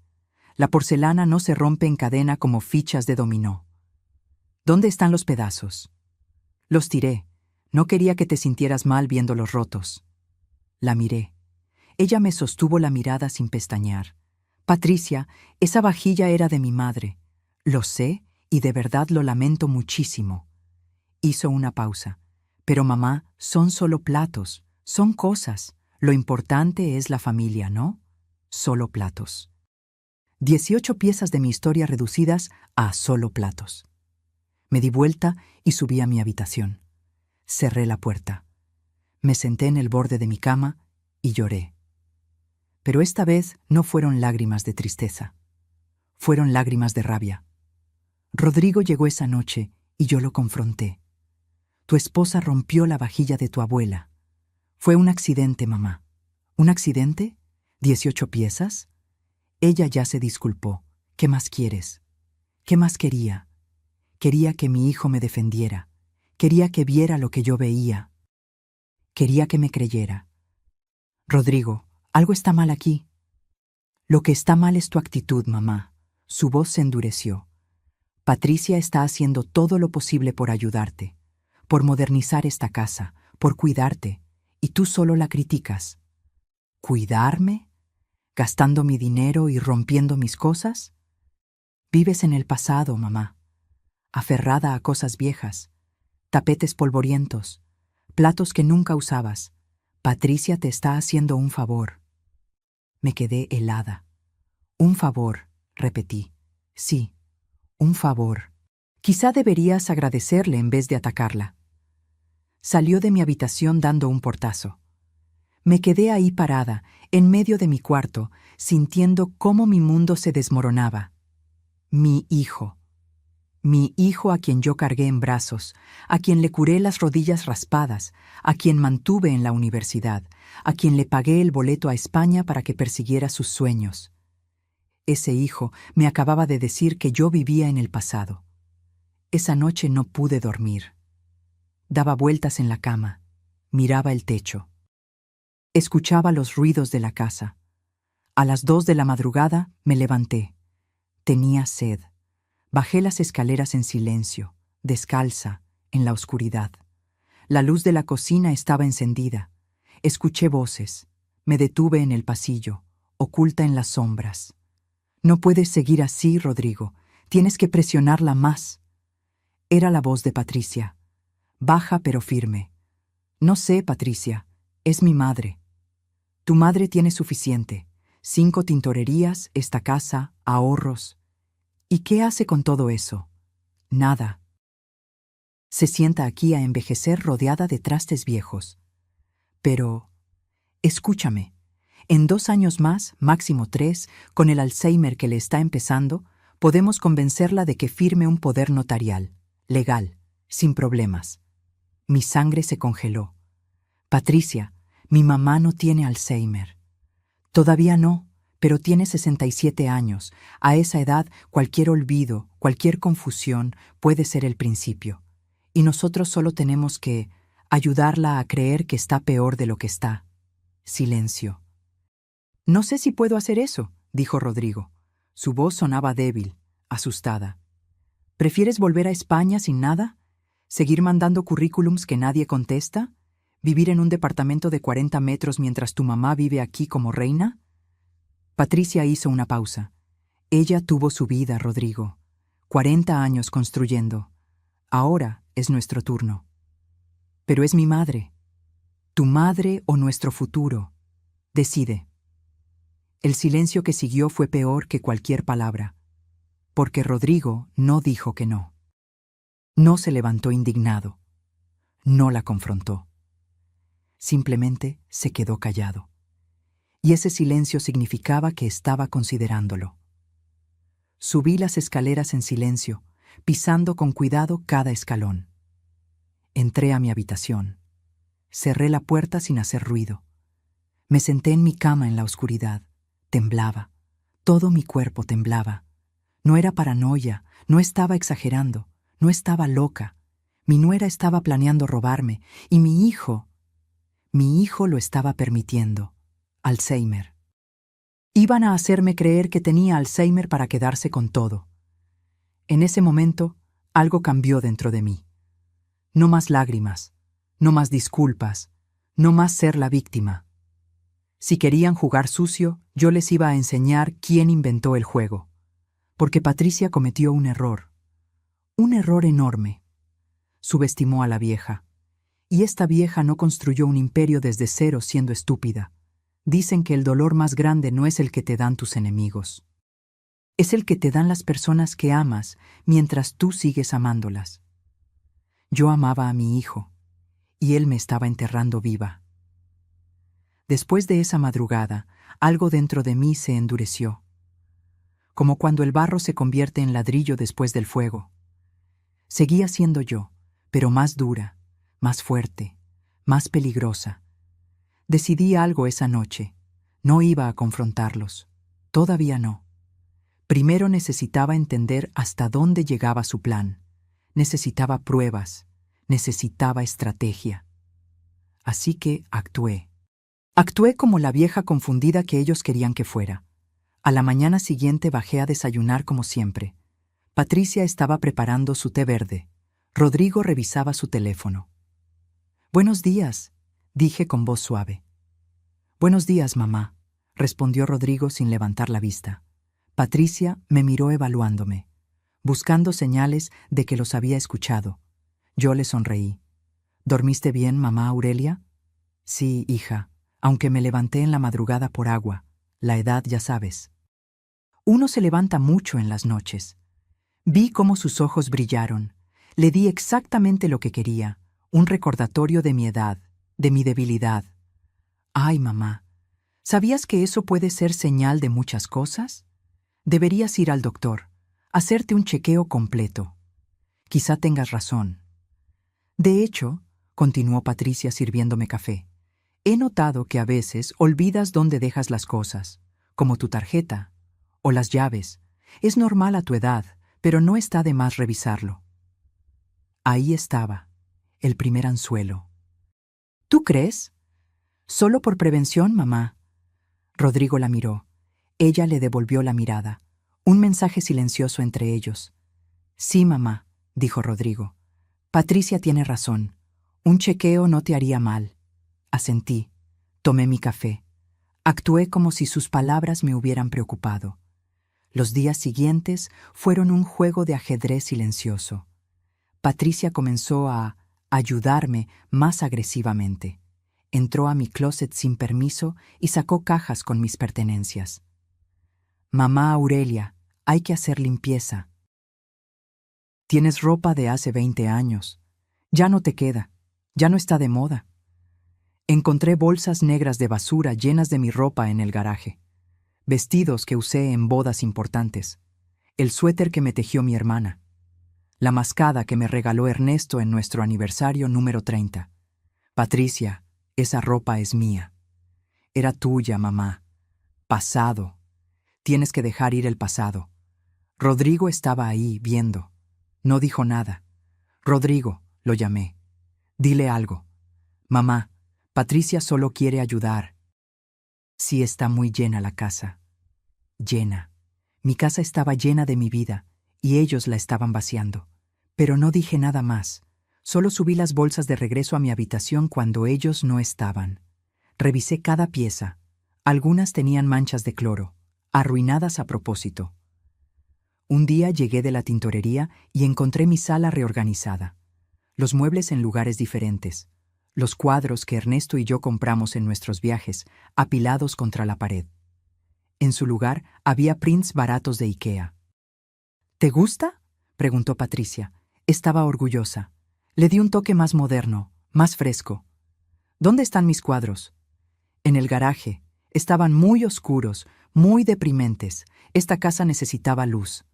La porcelana no se rompe en cadena como fichas de dominó. ¿Dónde están los pedazos? Los tiré. No quería que te sintieras mal viéndolos rotos. La miré. Ella me sostuvo la mirada sin pestañear. Patricia, esa vajilla era de mi madre. Lo sé y de verdad lo lamento muchísimo. Hizo una pausa. Pero mamá, son solo platos, son cosas. Lo importante es la familia, ¿no? Solo platos. 18 piezas de mi historia reducidas a solo platos. Me di vuelta y subí a mi habitación. Cerré la puerta. Me senté en el borde de mi cama y lloré. Pero esta vez no fueron lágrimas de tristeza. Fueron lágrimas de rabia. Rodrigo llegó esa noche y yo lo confronté. Tu esposa rompió la vajilla de tu abuela. Fue un accidente, mamá. ¿Un accidente? ¿18 piezas? Ella ya se disculpó. ¿Qué más quieres? ¿Qué más quería? Quería que mi hijo me defendiera. Quería que viera lo que yo veía. Quería que me creyera. Rodrigo, algo está mal aquí. Lo que está mal es tu actitud, mamá. Su voz se endureció. Patricia está haciendo todo lo posible por ayudarte, por modernizar esta casa, por cuidarte, y tú solo la criticas. ¿Cuidarme? ¿Gastando mi dinero y rompiendo mis cosas? Vives en el pasado, mamá, aferrada a cosas viejas, tapetes polvorientos, platos que nunca usabas. Patricia te está haciendo un favor. Me quedé helada. Un favor, repetí. Sí, un favor. Quizá deberías agradecerle en vez de atacarla. Salió de mi habitación dando un portazo. Me quedé ahí parada, en medio de mi cuarto, sintiendo cómo mi mundo se desmoronaba. Mi hijo a quien yo cargué en brazos, a quien le curé las rodillas raspadas, a quien mantuve en la universidad, a quien le pagué el boleto a España para que persiguiera sus sueños. Ese hijo me acababa de decir que yo vivía en el pasado. Esa noche no pude dormir. Daba vueltas en la cama, miraba el techo. Escuchaba los ruidos de la casa. A las 2 de la madrugada me levanté. Tenía sed. Bajé las escaleras en silencio, descalza, en la oscuridad. La luz de la cocina estaba encendida. Escuché voces. Me detuve en el pasillo, oculta en las sombras. No puedes seguir así, Rodrigo. Tienes que presionarla más. Era la voz de Patricia. Baja pero firme. No sé, Patricia. Es mi madre. Tu madre tiene suficiente. 5 tintorerías, esta casa, ahorros. ¿Y qué hace con todo eso? Nada. Se sienta aquí a envejecer rodeada de trastes viejos. Pero, escúchame, en 2 años más, máximo 3, con el Alzheimer que le está empezando, podemos convencerla de que firme un poder notarial, legal, sin problemas. Mi sangre se congeló. Patricia, mi mamá no tiene Alzheimer. Todavía no, pero tiene 67 años. A esa edad, cualquier olvido, cualquier confusión puede ser el principio. Y nosotros solo tenemos que ayudarla a creer que está peor de lo que está. Silencio. No sé si puedo hacer eso, dijo Rodrigo. Su voz sonaba débil, asustada. ¿Prefieres volver a España sin nada? ¿Seguir mandando currículums que nadie contesta? ¿Vivir en un departamento de 40 metros mientras tu mamá vive aquí como reina? Patricia hizo una pausa. Ella tuvo su vida, Rodrigo. 40 años construyendo. Ahora es nuestro turno. Pero es mi madre. Tu madre o nuestro futuro. Decide. El silencio que siguió fue peor que cualquier palabra, porque Rodrigo no dijo que no. No se levantó indignado. No la confrontó. Simplemente se quedó callado. Y ese silencio significaba que estaba considerándolo. Subí las escaleras en silencio, pisando con cuidado cada escalón. Entré a mi habitación. Cerré la puerta sin hacer ruido. Me senté en mi cama en la oscuridad. Temblaba. Todo mi cuerpo temblaba. No era paranoia, no estaba exagerando, no estaba loca. Mi nuera estaba planeando robarme y mi hijo lo estaba permitiendo. Alzheimer. Iban a hacerme creer que tenía Alzheimer para quedarse con todo. En ese momento, Algo cambió dentro de mí. No más lágrimas, no más disculpas, no más ser la víctima. Si querían jugar sucio, yo les iba a enseñar quién inventó el juego. Porque Patricia cometió un error enorme. Subestimó a la vieja. Y esta vieja no construyó un imperio desde cero siendo estúpida. Dicen que el dolor más grande no es el que te dan tus enemigos. Es el que te dan las personas que amas mientras tú sigues amándolas. Yo amaba a mi hijo, y él me estaba enterrando viva. Después de esa madrugada, algo dentro de mí se endureció, como cuando el barro se convierte en ladrillo después del fuego. Seguía siendo yo, pero más dura, más fuerte, más peligrosa. Decidí algo esa noche. No iba a confrontarlos. Todavía no. Primero necesitaba entender hasta dónde llegaba su plan. Necesitaba pruebas. Necesitaba estrategia. Así que actué. Actué como la vieja confundida que ellos querían que fuera. A la mañana siguiente bajé a desayunar como siempre. Patricia estaba preparando su té verde. Rodrigo revisaba su teléfono. «Buenos días», dije con voz suave. «Buenos días, mamá», respondió Rodrigo sin levantar la vista. Patricia me miró evaluándome, buscando señales de que los había escuchado. Yo le sonreí. «¿Dormiste bien, mamá Aurelia?» «Sí, hija, aunque me levanté en la madrugada por agua. La edad, ya sabes». Uno se levanta mucho en las noches. Vi cómo sus ojos brillaron. Le di exactamente lo que quería, un recordatorio de mi edad, de mi debilidad. «Ay, mamá, ¿sabías que eso puede ser señal de muchas cosas? Deberías ir al doctor, hacerte un chequeo completo. Quizá tengas razón». De hecho, continuó Patricia sirviéndome café, he notado que a veces olvidas dónde dejas las cosas, como tu tarjeta o las llaves. Es normal a tu edad, pero no está de más revisarlo. Ahí estaba, el primer anzuelo. ¿Tú crees? Solo por prevención, mamá. Rodrigo la miró. Ella le devolvió la mirada. Un mensaje silencioso entre ellos. Sí, mamá, dijo Rodrigo. Patricia tiene razón. Un chequeo no te haría mal. Asentí. Tomé mi café. Actué como si sus palabras me hubieran preocupado. Los días siguientes fueron un juego de ajedrez silencioso. Patricia comenzó a ayudarme más agresivamente. Entró a mi closet sin permiso y sacó cajas con mis pertenencias. «Mamá Aurelia, hay que hacer limpieza. Tienes ropa de hace 20 años. Ya no te queda. Ya no está de moda». Encontré bolsas negras de basura llenas de mi ropa en el garaje. Vestidos que usé en bodas importantes. El suéter que me tejió mi hermana. La mascada que me regaló Ernesto en nuestro aniversario número 30. Patricia, esa ropa es mía. Era tuya, mamá. Pasado. Tienes que dejar ir el pasado. Rodrigo estaba ahí, viendo. No dijo nada. Rodrigo, lo llamé. Dile algo. Mamá, Patricia solo quiere ayudar. Sí, está muy llena la casa. Llena. Mi casa estaba llena de mi vida, y ellos la estaban vaciando. Pero no dije nada más. Solo subí las bolsas de regreso a mi habitación cuando ellos no estaban. Revisé cada pieza. Algunas tenían manchas de cloro, arruinadas a propósito. Un día llegué de la tintorería y encontré mi sala reorganizada. Los muebles en lugares diferentes. Los cuadros que Ernesto y yo compramos en nuestros viajes, apilados contra la pared. En su lugar había prints baratos de IKEA. ¿Te gusta?, preguntó Patricia. Estaba orgullosa. Le di un toque más moderno, más fresco. ¿Dónde están mis cuadros? En el garaje. Estaban muy oscuros, muy deprimentes. Esta casa necesitaba luz.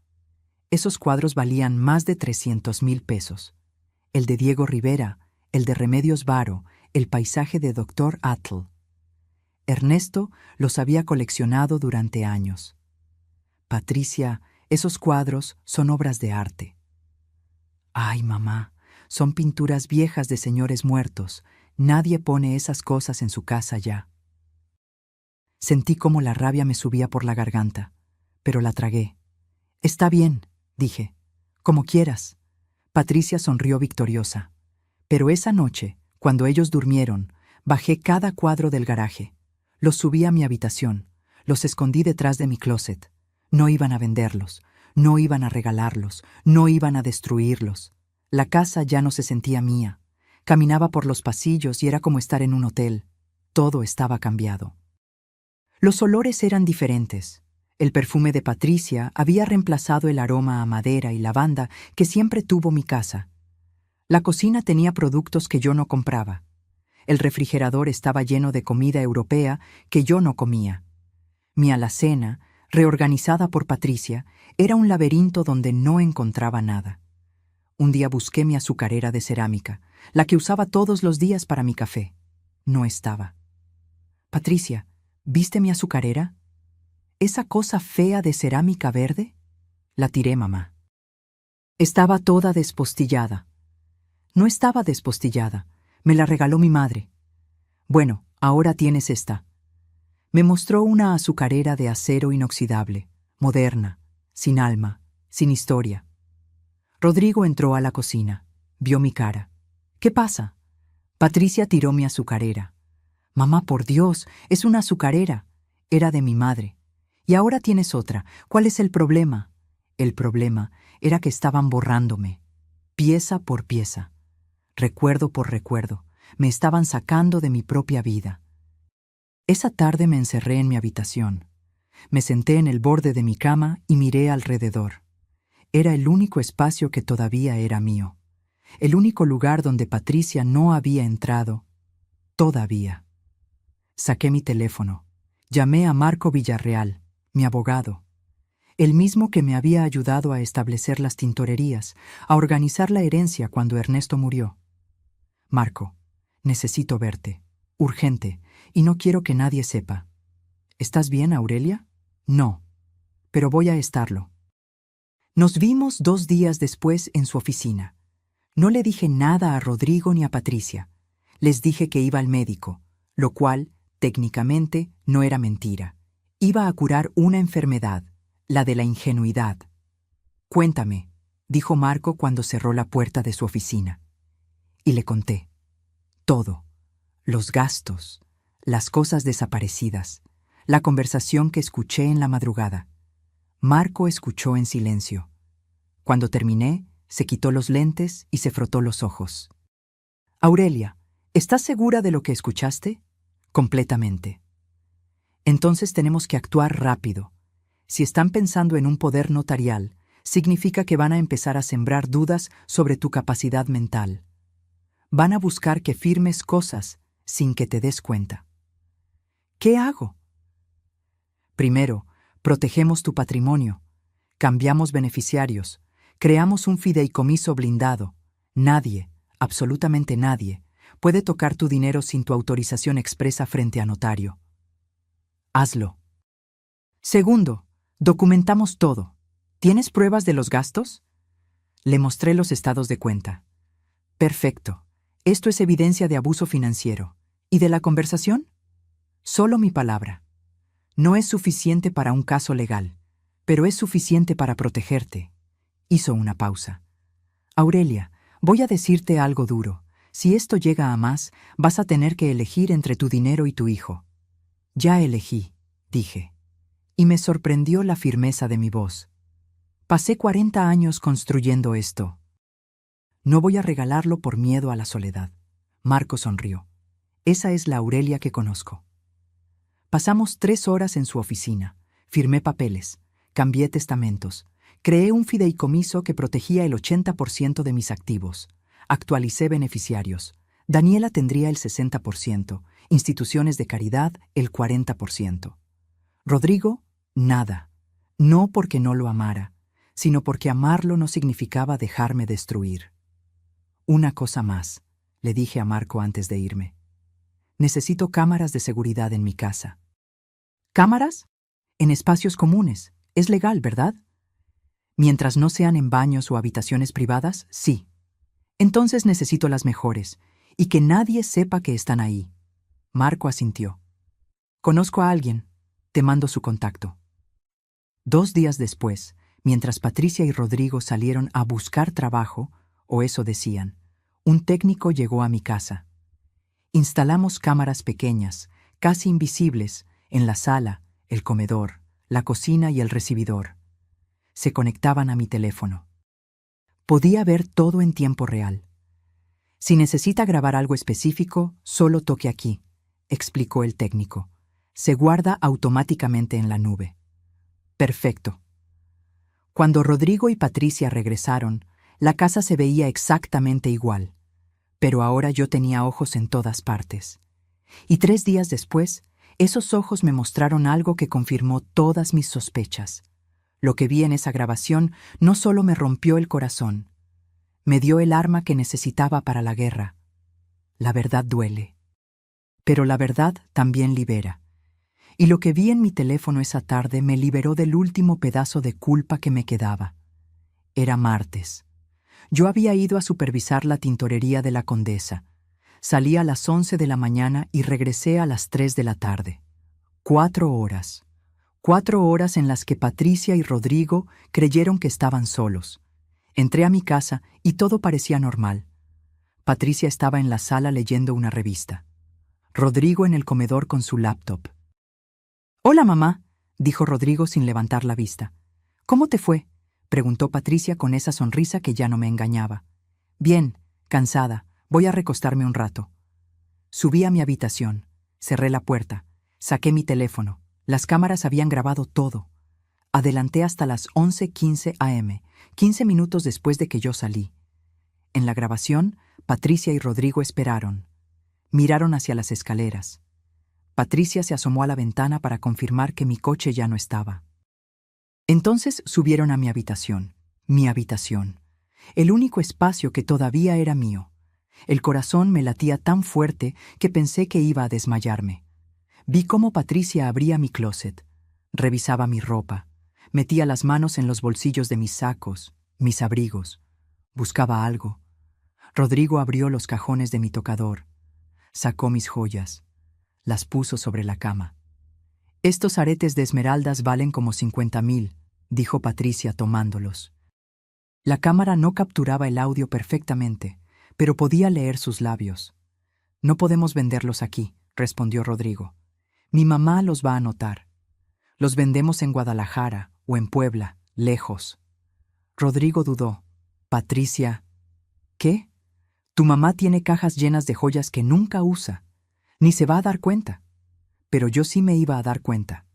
Esos cuadros valían más de 300,000 pesos. El de Diego Rivera, el de Remedios Varo, el paisaje de Dr. Atle. Ernesto los había coleccionado durante años. Patricia, esos cuadros son obras de arte. Ay, mamá, son pinturas viejas de señores muertos. Nadie pone esas cosas en su casa ya. Sentí como la rabia me subía por la garganta, pero la tragué. Está bien, dije, como quieras. Patricia sonrió victoriosa. Pero esa noche, cuando ellos durmieron, bajé cada cuadro del garaje. Los subí a mi habitación. Los escondí detrás de mi closet. No iban a venderlos. No iban a regalarlos. No iban a destruirlos. La casa ya no se sentía mía. Caminaba por los pasillos y era como estar en un hotel. Todo estaba cambiado. Los olores eran diferentes. El perfume de Patricia había reemplazado el aroma a madera y lavanda que siempre tuvo mi casa. La cocina tenía productos que yo no compraba. El refrigerador estaba lleno de comida europea que yo no comía. Mi alacena, reorganizada por Patricia, era un laberinto donde no encontraba nada. Un día busqué mi azucarera de cerámica, la que usaba todos los días para mi café. No estaba. Patricia, ¿viste mi azucarera? ¿Esa cosa fea de cerámica verde? La tiré, mamá. Estaba toda despostillada. No estaba despostillada. Me la regaló mi madre. Bueno, ahora tienes esta. Me mostró una azucarera de acero inoxidable, moderna, sin alma, sin historia. Rodrigo entró a la cocina. Vio mi cara. ¿Qué pasa? Patricia tiró mi azucarera. Mamá, por Dios, es una azucarera. Era de mi madre. Y ahora tienes otra. ¿Cuál es el problema? El problema era que estaban borrándome, pieza por pieza, recuerdo por recuerdo. Me estaban sacando de mi propia vida. Esa tarde me encerré en mi habitación. Me senté en el borde de mi cama y miré alrededor. Era el único espacio que todavía era mío. El único lugar donde Patricia no había entrado. Todavía. Saqué mi teléfono. Llamé a Marco Villarreal, mi abogado. El mismo que me había ayudado a establecer las tintorerías, a organizar la herencia cuando Ernesto murió. Marco, necesito verte. Urgente, y no quiero que nadie sepa. ¿Estás bien, Aurelia? No, pero voy a estarlo. Nos vimos 2 días después en su oficina. No le dije nada a Rodrigo ni a Patricia. Les dije que iba al médico, lo cual, técnicamente, no era mentira. Iba a curar una enfermedad, la de la ingenuidad. Cuéntame, dijo Marco cuando cerró la puerta de su oficina. Y le conté. Todo. Los gastos, las cosas desaparecidas, la conversación que escuché en la madrugada. Marco escuchó en silencio. Cuando terminé, se quitó los lentes y se frotó los ojos. Aurelia, ¿estás segura de lo que escuchaste? Completamente. Entonces tenemos que actuar rápido. Si están pensando en un poder notarial, significa que van a empezar a sembrar dudas sobre tu capacidad mental. Van a buscar que firmes cosas sin que te des cuenta. ¿Qué hago? Primero, protegemos tu patrimonio, cambiamos beneficiarios, creamos un fideicomiso blindado. Nadie, absolutamente nadie, puede tocar tu dinero sin tu autorización expresa frente a notario. Hazlo. Segundo, documentamos todo. ¿Tienes pruebas de los gastos? Le mostré los estados de cuenta. Perfecto. Esto es evidencia de abuso financiero. ¿Y de la conversación? Solo mi palabra. No es suficiente para un caso legal, pero es suficiente para protegerte. Hizo una pausa. Aurelia, voy a decirte algo duro. Si esto llega a más, vas a tener que elegir entre tu dinero y tu hijo. Ya elegí, dije. Y me sorprendió la firmeza de mi voz. Pasé 40 años construyendo esto. No voy a regalarlo por miedo a la soledad. Marco sonrió. Esa es la Aurelia que conozco. Pasamos 3 horas en su oficina. Firmé papeles, cambié testamentos, creé un fideicomiso que protegía el 80% de mis activos, actualicé beneficiarios. Daniela tendría el 60%, instituciones de caridad el 40%. Rodrigo, nada. No porque no lo amara, sino porque amarlo no significaba dejarme destruir. Una cosa más, le dije a Marco antes de irme. Necesito cámaras de seguridad en mi casa. ¿Cámaras? En espacios comunes. Es legal, ¿verdad? Mientras no sean en baños o habitaciones privadas, sí. Entonces necesito las mejores, y que nadie sepa que están ahí. Marco asintió. Conozco a alguien. Te mando su contacto. 2 días después, mientras Patricia y Rodrigo salieron a buscar trabajo, o eso decían. Un técnico llegó a mi casa. Instalamos cámaras pequeñas, casi invisibles, en la sala, el comedor, la cocina y el recibidor. Se conectaban a mi teléfono. Podía ver todo en tiempo real. Si necesita grabar algo específico, solo toque aquí, explicó el técnico. Se guarda automáticamente en la nube. Perfecto. Cuando Rodrigo y Patricia regresaron, la casa se veía exactamente igual. Pero ahora yo tenía ojos en todas partes. Y 3 días después, esos ojos me mostraron algo que confirmó todas mis sospechas. Lo que vi en esa grabación no solo me rompió el corazón, me dio el arma que necesitaba para la guerra. La verdad duele. Pero la verdad también libera. Y lo que vi en mi teléfono esa tarde me liberó del último pedazo de culpa que me quedaba. Era martes. Yo había ido a supervisar la tintorería de la Condesa. Salí a las 11 de la mañana y regresé a las 3 de la tarde. 4 horas. 4 horas en las que Patricia y Rodrigo creyeron que estaban solos. Entré a mi casa y todo parecía normal. Patricia estaba en la sala leyendo una revista. Rodrigo en el comedor con su laptop. «Hola, mamá», dijo Rodrigo sin levantar la vista. «¿Cómo te fue?», preguntó Patricia con esa sonrisa que ya no me engañaba. «Bien, cansada, voy a recostarme un rato». Subí a mi habitación, cerré la puerta, saqué mi teléfono. Las cámaras habían grabado todo. Adelanté hasta las 11:15 a.m., 15 minutos después de que yo salí. En la grabación, Patricia y Rodrigo esperaron. Miraron hacia las escaleras. Patricia se asomó a la ventana para confirmar que mi coche ya no estaba. Entonces subieron a mi habitación. Mi habitación. El único espacio que todavía era mío. El corazón me latía tan fuerte que pensé que iba a desmayarme. Vi cómo Patricia abría mi closet. Revisaba mi ropa. Metía las manos en los bolsillos de mis sacos, mis abrigos. Buscaba algo. Rodrigo abrió los cajones de mi tocador. Sacó mis joyas. Las puso sobre la cama. «Estos aretes de esmeraldas valen como 50,000», dijo Patricia tomándolos. La cámara no capturaba el audio perfectamente, pero podía leer sus labios. «No podemos venderlos aquí», respondió Rodrigo. «Mi mamá los va a notar. Los vendemos en Guadalajara o en Puebla, lejos». Rodrigo dudó. «Patricia, ¿qué? Tu mamá tiene cajas llenas de joyas que nunca usa. Ni se va a dar cuenta». Pero yo sí me iba a dar cuenta.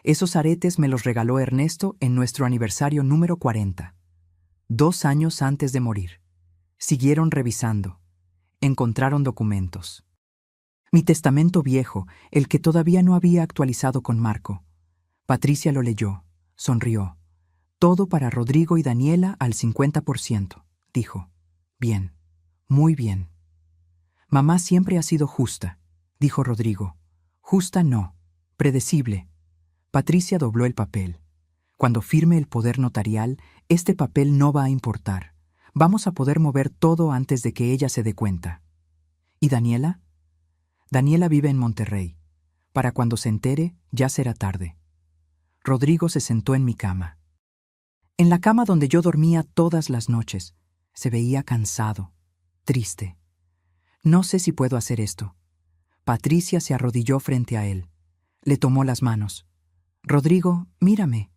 Esos aretes me los regaló Ernesto en nuestro aniversario número 40. 2 años antes de morir. Siguieron revisando. Encontraron documentos. Mi testamento viejo, el que todavía no había actualizado con Marco. Patricia lo leyó, sonrió. «Todo para Rodrigo y Daniela al 50%, dijo. «Bien, muy bien». «Mamá siempre ha sido justa», dijo Rodrigo. «Justa no, predecible». Patricia dobló el papel. «Cuando firme el poder notarial, este papel no va a importar. Vamos a poder mover todo antes de que ella se dé cuenta». «¿Y Daniela?» «Daniela vive en Monterrey. Para cuando se entere, ya será tarde». Rodrigo se sentó en mi cama. En la cama donde yo dormía todas las noches. Se veía cansado, triste. «No sé si puedo hacer esto». Patricia se arrodilló frente a él. Le tomó las manos. «Rodrigo, mírame.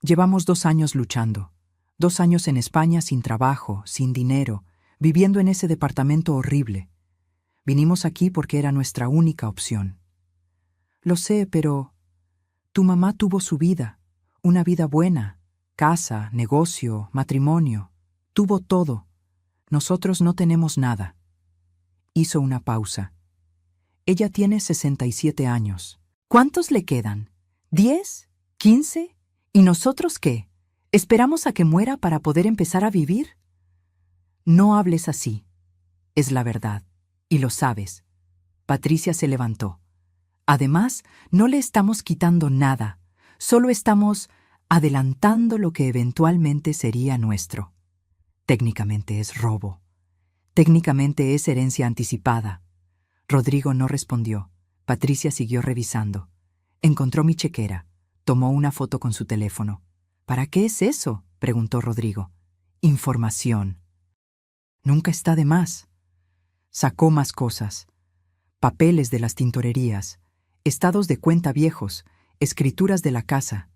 Llevamos 2 años luchando. 2 años en España sin trabajo, sin dinero, viviendo en ese departamento horrible. Vinimos aquí porque era nuestra única opción». «Lo sé, pero tu mamá tuvo su vida, una vida buena, casa, negocio, matrimonio. Tuvo todo. Nosotros no tenemos nada». Hizo una pausa. «Ella tiene 67 años. ¿Cuántos le quedan? ¿10? ¿15? ¿Y nosotros qué? ¿Esperamos a que muera para poder empezar a vivir?» «No hables así. Es la verdad, y lo sabes». Patricia se levantó. «Además, no le estamos quitando nada. Solo estamos adelantando lo que eventualmente sería nuestro. Técnicamente es robo. Técnicamente es herencia anticipada». Rodrigo no respondió. Patricia siguió revisando. Encontró mi chequera. Tomó una foto con su teléfono. «¿Para qué es eso?», preguntó Rodrigo. «Información». Nunca está de más. Sacó más cosas. Papeles de las tintorerías, estados de cuenta viejos, escrituras de la casa.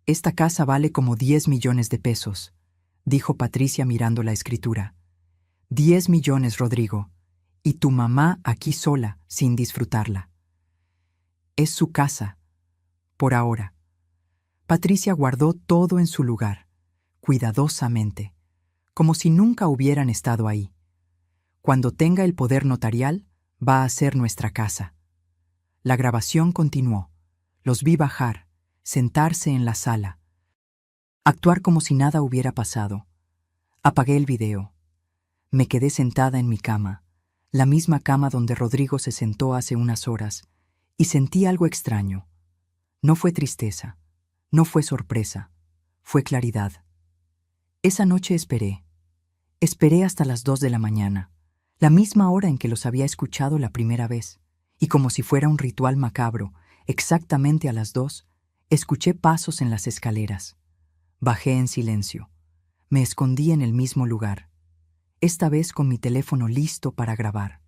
Esta casa vale como 10 millones de pesos, dijo Patricia mirando la escritura. 10 millones, Rodrigo. Y tu mamá aquí sola, sin disfrutarla. Es su casa, por ahora. Patricia guardó todo en su lugar, cuidadosamente, como si nunca hubieran estado ahí. Cuando tenga el poder notarial, va a ser nuestra casa. La grabación continuó. Los vi bajar, sentarse en la sala, actuar como si nada hubiera pasado. Apagué el video. Me quedé sentada en mi cama, la misma cama donde Rodrigo se sentó hace unas horas, y sentí algo extraño. No fue tristeza, no fue sorpresa, fue claridad. Esa noche esperé. Esperé hasta las 2 de la mañana, la misma hora en que los había escuchado la primera vez, y como si fuera un ritual macabro, exactamente a las 2, escuché pasos en las escaleras. Bajé en silencio. Me escondí en el mismo lugar, esta vez con mi teléfono listo para grabar.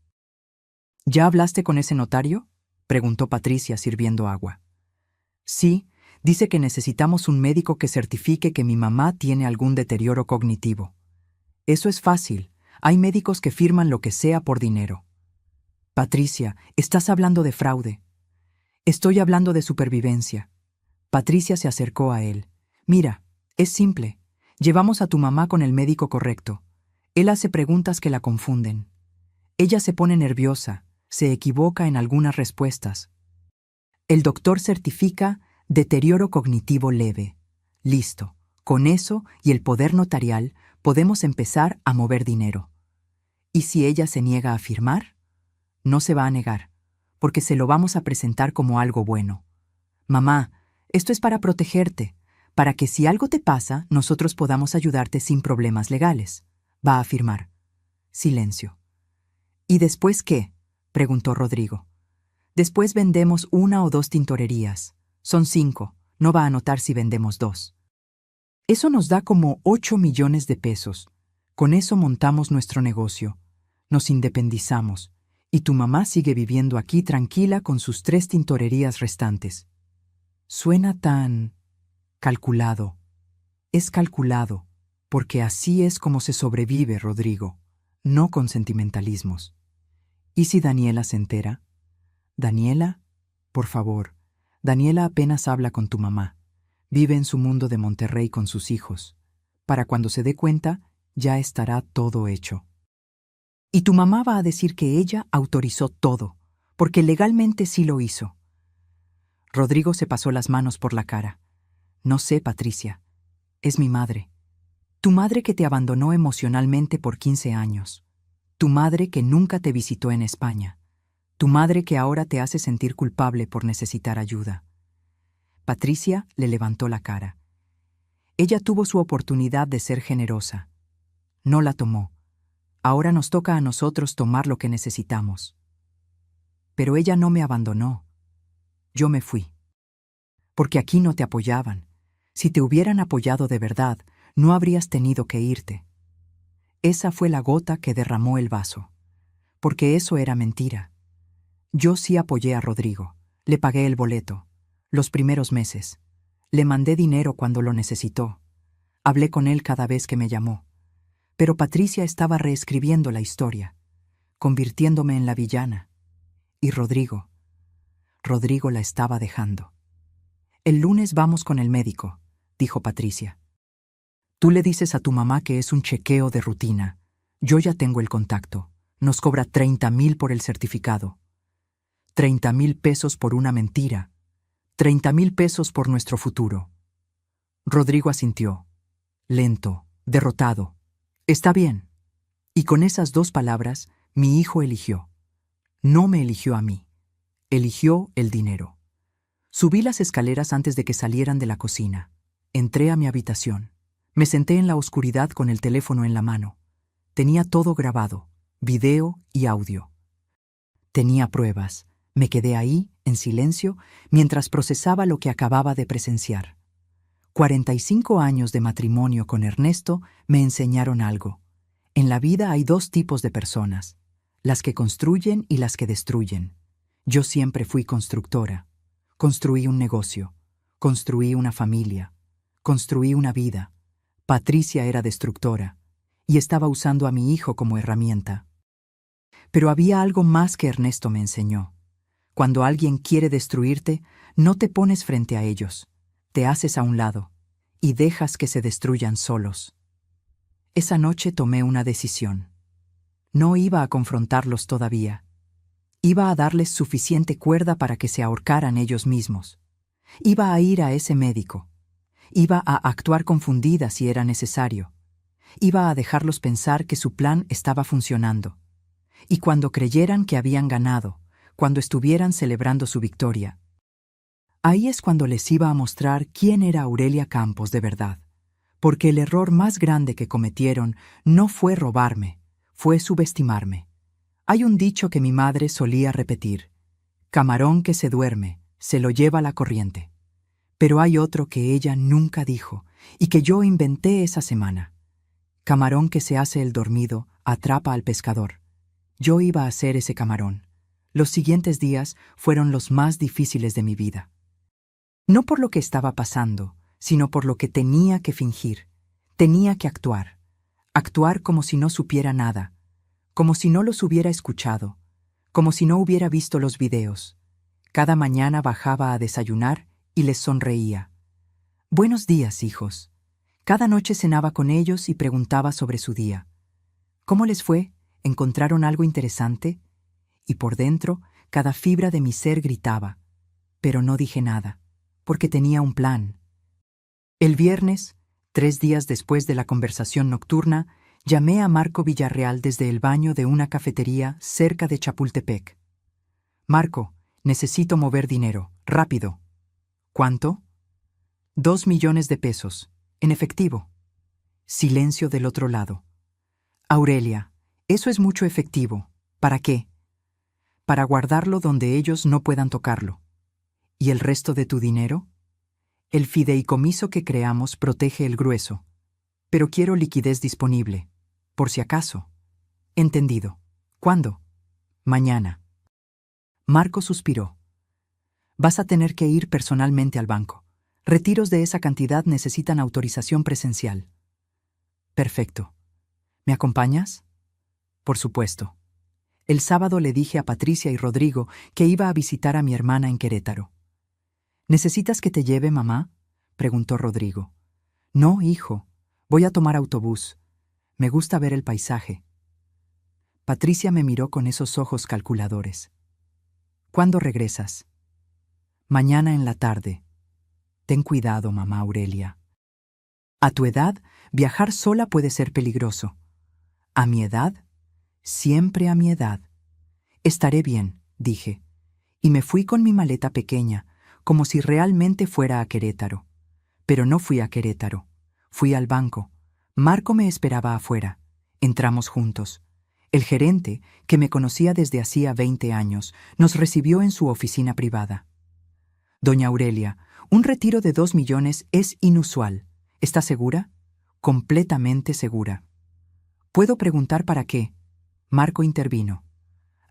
¿Ya hablaste con ese notario?, preguntó Patricia sirviendo agua. Sí, dice que necesitamos un médico que certifique que mi mamá tiene algún deterioro cognitivo. Eso es fácil. Hay médicos que firman lo que sea por dinero. Patricia, estás hablando de fraude. Estoy hablando de supervivencia. Patricia se acercó a él. Mira, es simple. Llevamos a tu mamá con el médico correcto. Él hace preguntas que la confunden. Ella se pone nerviosa, se equivoca en algunas respuestas. El doctor certifica deterioro cognitivo leve. Listo. Con eso y el poder notarial podemos empezar a mover dinero. ¿Y si ella se niega a firmar? No se va a negar, porque se lo vamos a presentar como algo bueno. Mamá, esto es para protegerte, para que si algo te pasa, nosotros podamos ayudarte sin problemas legales. Va a firmar. Silencio. ¿Y después qué?, preguntó Rodrigo. Después vendemos 1 o 2 tintorerías. Son 5. No va a notar si vendemos 2. Eso nos da como 8 millones de pesos. Con eso montamos nuestro negocio. Nos independizamos. Y tu mamá sigue viviendo aquí tranquila con sus 3 tintorerías restantes. Suena tan calculado. Es calculado, porque así es como se sobrevive, Rodrigo, no con sentimentalismos. ¿Y si Daniela se entera? Daniela, por favor, Daniela apenas habla con tu mamá. Vive en su mundo de Monterrey con sus hijos. Para cuando se dé cuenta, ya estará todo hecho. Y tu mamá va a decir que ella autorizó todo, porque legalmente sí lo hizo. Rodrigo se pasó las manos por la cara. No sé, Patricia. Es mi madre. Tu madre que te abandonó emocionalmente por 15 años. Tu madre que nunca te visitó en España. Tu madre que ahora te hace sentir culpable por necesitar ayuda. Patricia le levantó la cara. Ella tuvo su oportunidad de ser generosa. No la tomó. Ahora nos toca a nosotros tomar lo que necesitamos. Pero ella no me abandonó. Yo me fui. Porque aquí no te apoyaban. Si te hubieran apoyado de verdad, no habrías tenido que irte. Esa fue la gota que derramó el vaso. Porque eso era mentira. Yo sí apoyé a Rodrigo. Le pagué el boleto. Los primeros meses. Le mandé dinero cuando lo necesitó. Hablé con él cada vez que me llamó. Pero Patricia estaba reescribiendo la historia, convirtiéndome en la villana. Y Rodrigo la estaba dejando. El lunes vamos con el médico, dijo Patricia. Tú le dices a tu mamá que es un chequeo de rutina. Yo ya tengo el contacto. Nos cobra 30,000 por el certificado. 30,000 pesos por una mentira. 30,000 pesos por nuestro futuro. Rodrigo asintió, lento, derrotado. Está bien. Y con esas 2 palabras, mi hijo eligió. No me eligió a mí. Eligió el dinero. Subí las escaleras antes de que salieran de la cocina. Entré a mi habitación. Me senté en la oscuridad con el teléfono en la mano. Tenía todo grabado, video y audio. Tenía pruebas. Me quedé ahí, en silencio, mientras procesaba lo que acababa de presenciar. 45 años de matrimonio con Ernesto me enseñaron algo. En la vida hay dos tipos de personas, las que construyen y las que destruyen. Yo siempre fui constructora. Construí un negocio, construí una familia, construí una vida. Patricia era destructora y estaba usando a mi hijo como herramienta. Pero había algo más que Ernesto me enseñó. Cuando alguien quiere destruirte, no te pones frente a ellos, te haces a un lado y dejas que se destruyan solos. Esa noche tomé una decisión. No iba a confrontarlos todavía. Iba a darles suficiente cuerda para que se ahorcaran ellos mismos. Iba a ir a ese médico. Iba a actuar confundida si era necesario. Iba a dejarlos pensar que su plan estaba funcionando. Y cuando creyeran que habían ganado, cuando estuvieran celebrando su victoria, ahí es cuando les iba a mostrar quién era Aurelia Campos de verdad. Porque el error más grande que cometieron no fue robarme, fue subestimarme. Hay un dicho que mi madre solía repetir: camarón que se duerme, se lo lleva la corriente. Pero hay otro que ella nunca dijo y que yo inventé esa semana. Camarón que se hace el dormido, atrapa al pescador. Yo iba a ser ese camarón. Los siguientes días fueron los más difíciles de mi vida. No por lo que estaba pasando, sino por lo que tenía que fingir. Tenía que actuar. Actuar como si no supiera nada, como si no los hubiera escuchado, como si no hubiera visto los videos. Cada mañana bajaba a desayunar y les sonreía. Buenos días, hijos. Cada noche cenaba con ellos y preguntaba sobre su día. ¿Cómo les fue? ¿Encontraron algo interesante? Y por dentro, cada fibra de mi ser gritaba. Pero no dije nada, porque tenía un plan. El viernes, 3 días después de la conversación nocturna, llamé a Marco Villarreal desde el baño de una cafetería cerca de Chapultepec. Marco, necesito mover dinero, rápido. ¿Cuánto? 2 millones de pesos, en efectivo. Silencio del otro lado. Aurelia, eso es mucho efectivo. ¿Para qué? Para guardarlo donde ellos no puedan tocarlo. ¿Y el resto de tu dinero? El fideicomiso que creamos protege el grueso, pero quiero liquidez disponible, por si acaso. Entendido. ¿Cuándo? Mañana. Marco suspiró. Vas a tener que ir personalmente al banco. Retiros de esa cantidad necesitan autorización presencial. Perfecto. ¿Me acompañas? Por supuesto. El sábado le dije a Patricia y Rodrigo que iba a visitar a mi hermana en Querétaro. ¿Necesitas que te lleve, mamá?, preguntó Rodrigo. No, hijo. Voy a tomar autobús. Me gusta ver el paisaje. Patricia me miró con esos ojos calculadores. ¿Cuándo regresas? Mañana en la tarde. Ten cuidado, mamá Aurelia. A tu edad, viajar sola puede ser peligroso. A mi edad, siempre a mi edad. Estaré bien, dije, y me fui con mi maleta pequeña, como si realmente fuera a Querétaro. Pero no fui a Querétaro. Fui al banco. Marco me esperaba afuera. Entramos juntos. El gerente, que me conocía desde hacía 20 años, nos recibió en su oficina privada. Doña Aurelia, un retiro de 2 millones es inusual. ¿Está segura? Completamente segura. ¿Puedo preguntar para qué? Marco intervino.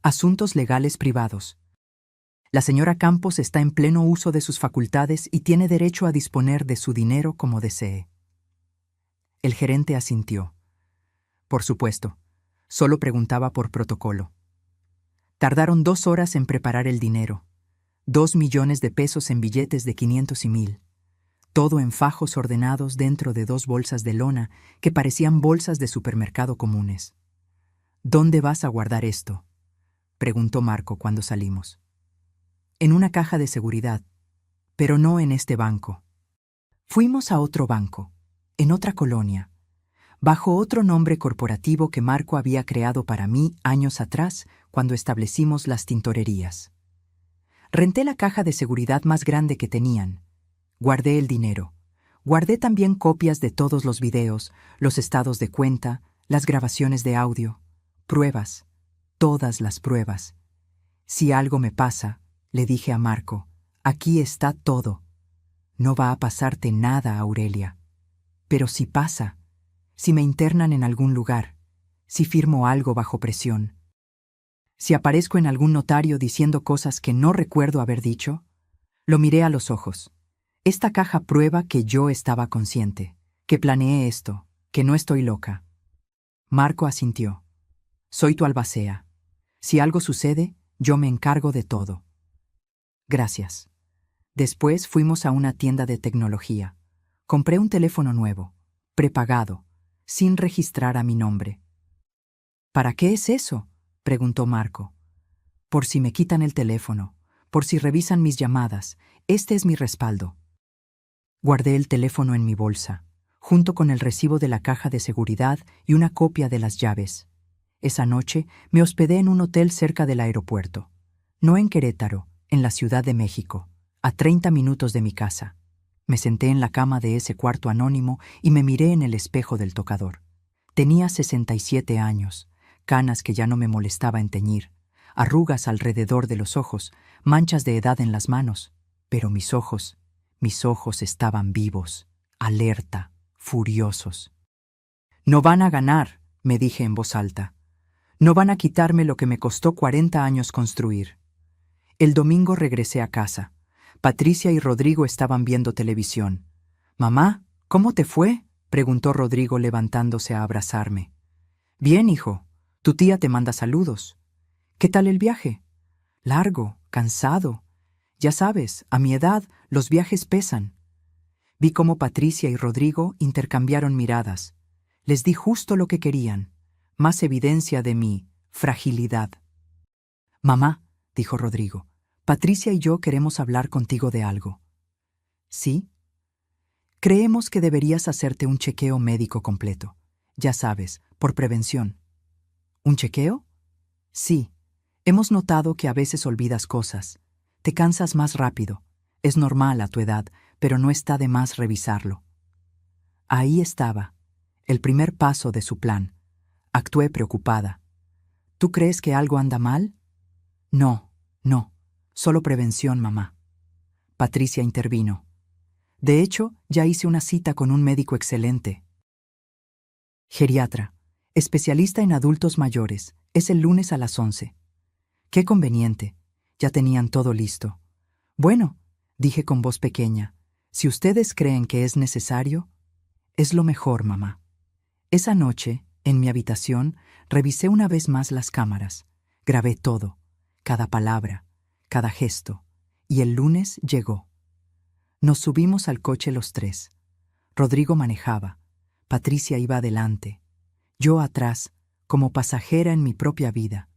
Asuntos legales privados. La señora Campos está en pleno uso de sus facultades y tiene derecho a disponer de su dinero como desee. El gerente asintió. Por supuesto. Solo preguntaba por protocolo. Tardaron 2 horas en preparar el dinero. 2 millones de pesos en billetes de 500 y 1000. Todo en fajos ordenados dentro de 2 bolsas de lona que parecían bolsas de supermercado comunes. ¿Dónde vas a guardar esto?, preguntó Marco cuando salimos. En una caja de seguridad, pero no en este banco. Fuimos a otro banco, en otra colonia, bajo otro nombre corporativo que Marco había creado para mí años atrás cuando establecimos las tintorerías. Renté la caja de seguridad más grande que tenían. Guardé el dinero. Guardé también copias de todos los videos, los estados de cuenta, las grabaciones de audio, pruebas, todas las pruebas. Si algo me pasa, le dije a Marco, aquí está todo. No va a pasarte nada, Aurelia. Pero si pasa, si me internan en algún lugar, si firmo algo bajo presión, si aparezco en algún notario diciendo cosas que no recuerdo haber dicho. Lo miré a los ojos. Esta caja prueba que yo estaba consciente, que planeé esto, que no estoy loca. Marco asintió. Soy tu albacea. Si algo sucede, yo me encargo de todo. Gracias. Después fuimos a una tienda de tecnología. Compré un teléfono nuevo, prepagado, sin registrar a mi nombre. ¿Para qué es eso?, preguntó Marco. Por si me quitan el teléfono, por si revisan mis llamadas, este es mi respaldo. Guardé el teléfono en mi bolsa, junto con el recibo de la caja de seguridad y una copia de las llaves. Esa noche me hospedé en un hotel cerca del aeropuerto. No en Querétaro, en la Ciudad de México, a 30 minutos de mi casa. Me senté en la cama de ese cuarto anónimo y me miré en el espejo del tocador. Tenía 67 años, canas que ya no me molestaba en teñir, arrugas alrededor de los ojos, manchas de edad en las manos, pero mis ojos estaban vivos, alerta, furiosos. No van a ganar, me dije en voz alta. No van a quitarme lo que me costó 40 años construir. El domingo regresé a casa. Patricia y Rodrigo estaban viendo televisión. «Mamá, ¿cómo te fue?», preguntó Rodrigo levantándose a abrazarme. «Bien, hijo. Tu tía te manda saludos. ¿Qué tal el viaje?». «Largo, cansado. Ya sabes, a mi edad, los viajes pesan». Vi cómo Patricia y Rodrigo intercambiaron miradas. Les di justo lo que querían, más evidencia de mi fragilidad. «Mamá», dijo Rodrigo, «Patricia y yo queremos hablar contigo de algo». «¿Sí?». «Creemos que deberías hacerte un chequeo médico completo. Ya sabes, por prevención». «¿Un chequeo?». «Sí. Hemos notado que a veces olvidas cosas. Te cansas más rápido. Es normal a tu edad, pero no está de más revisarlo». Ahí estaba, el primer paso de su plan. Actué preocupada. «¿Tú crees que algo anda mal?». «No, no. Solo prevención, mamá». Patricia intervino. «De hecho, ya hice una cita con un médico excelente. Geriatra, especialista en adultos mayores. Es el lunes a las 11. Qué conveniente. Ya tenían todo listo. Bueno, dije con voz pequeña, si ustedes creen que es necesario, es lo mejor, mamá». Esa noche, en mi habitación, revisé una vez más las cámaras. Grabé todo, cada palabra, cada gesto. Y el lunes llegó. Nos subimos al coche los tres. Rodrigo manejaba. Patricia iba adelante. Yo atrás, como pasajera en mi propia vida.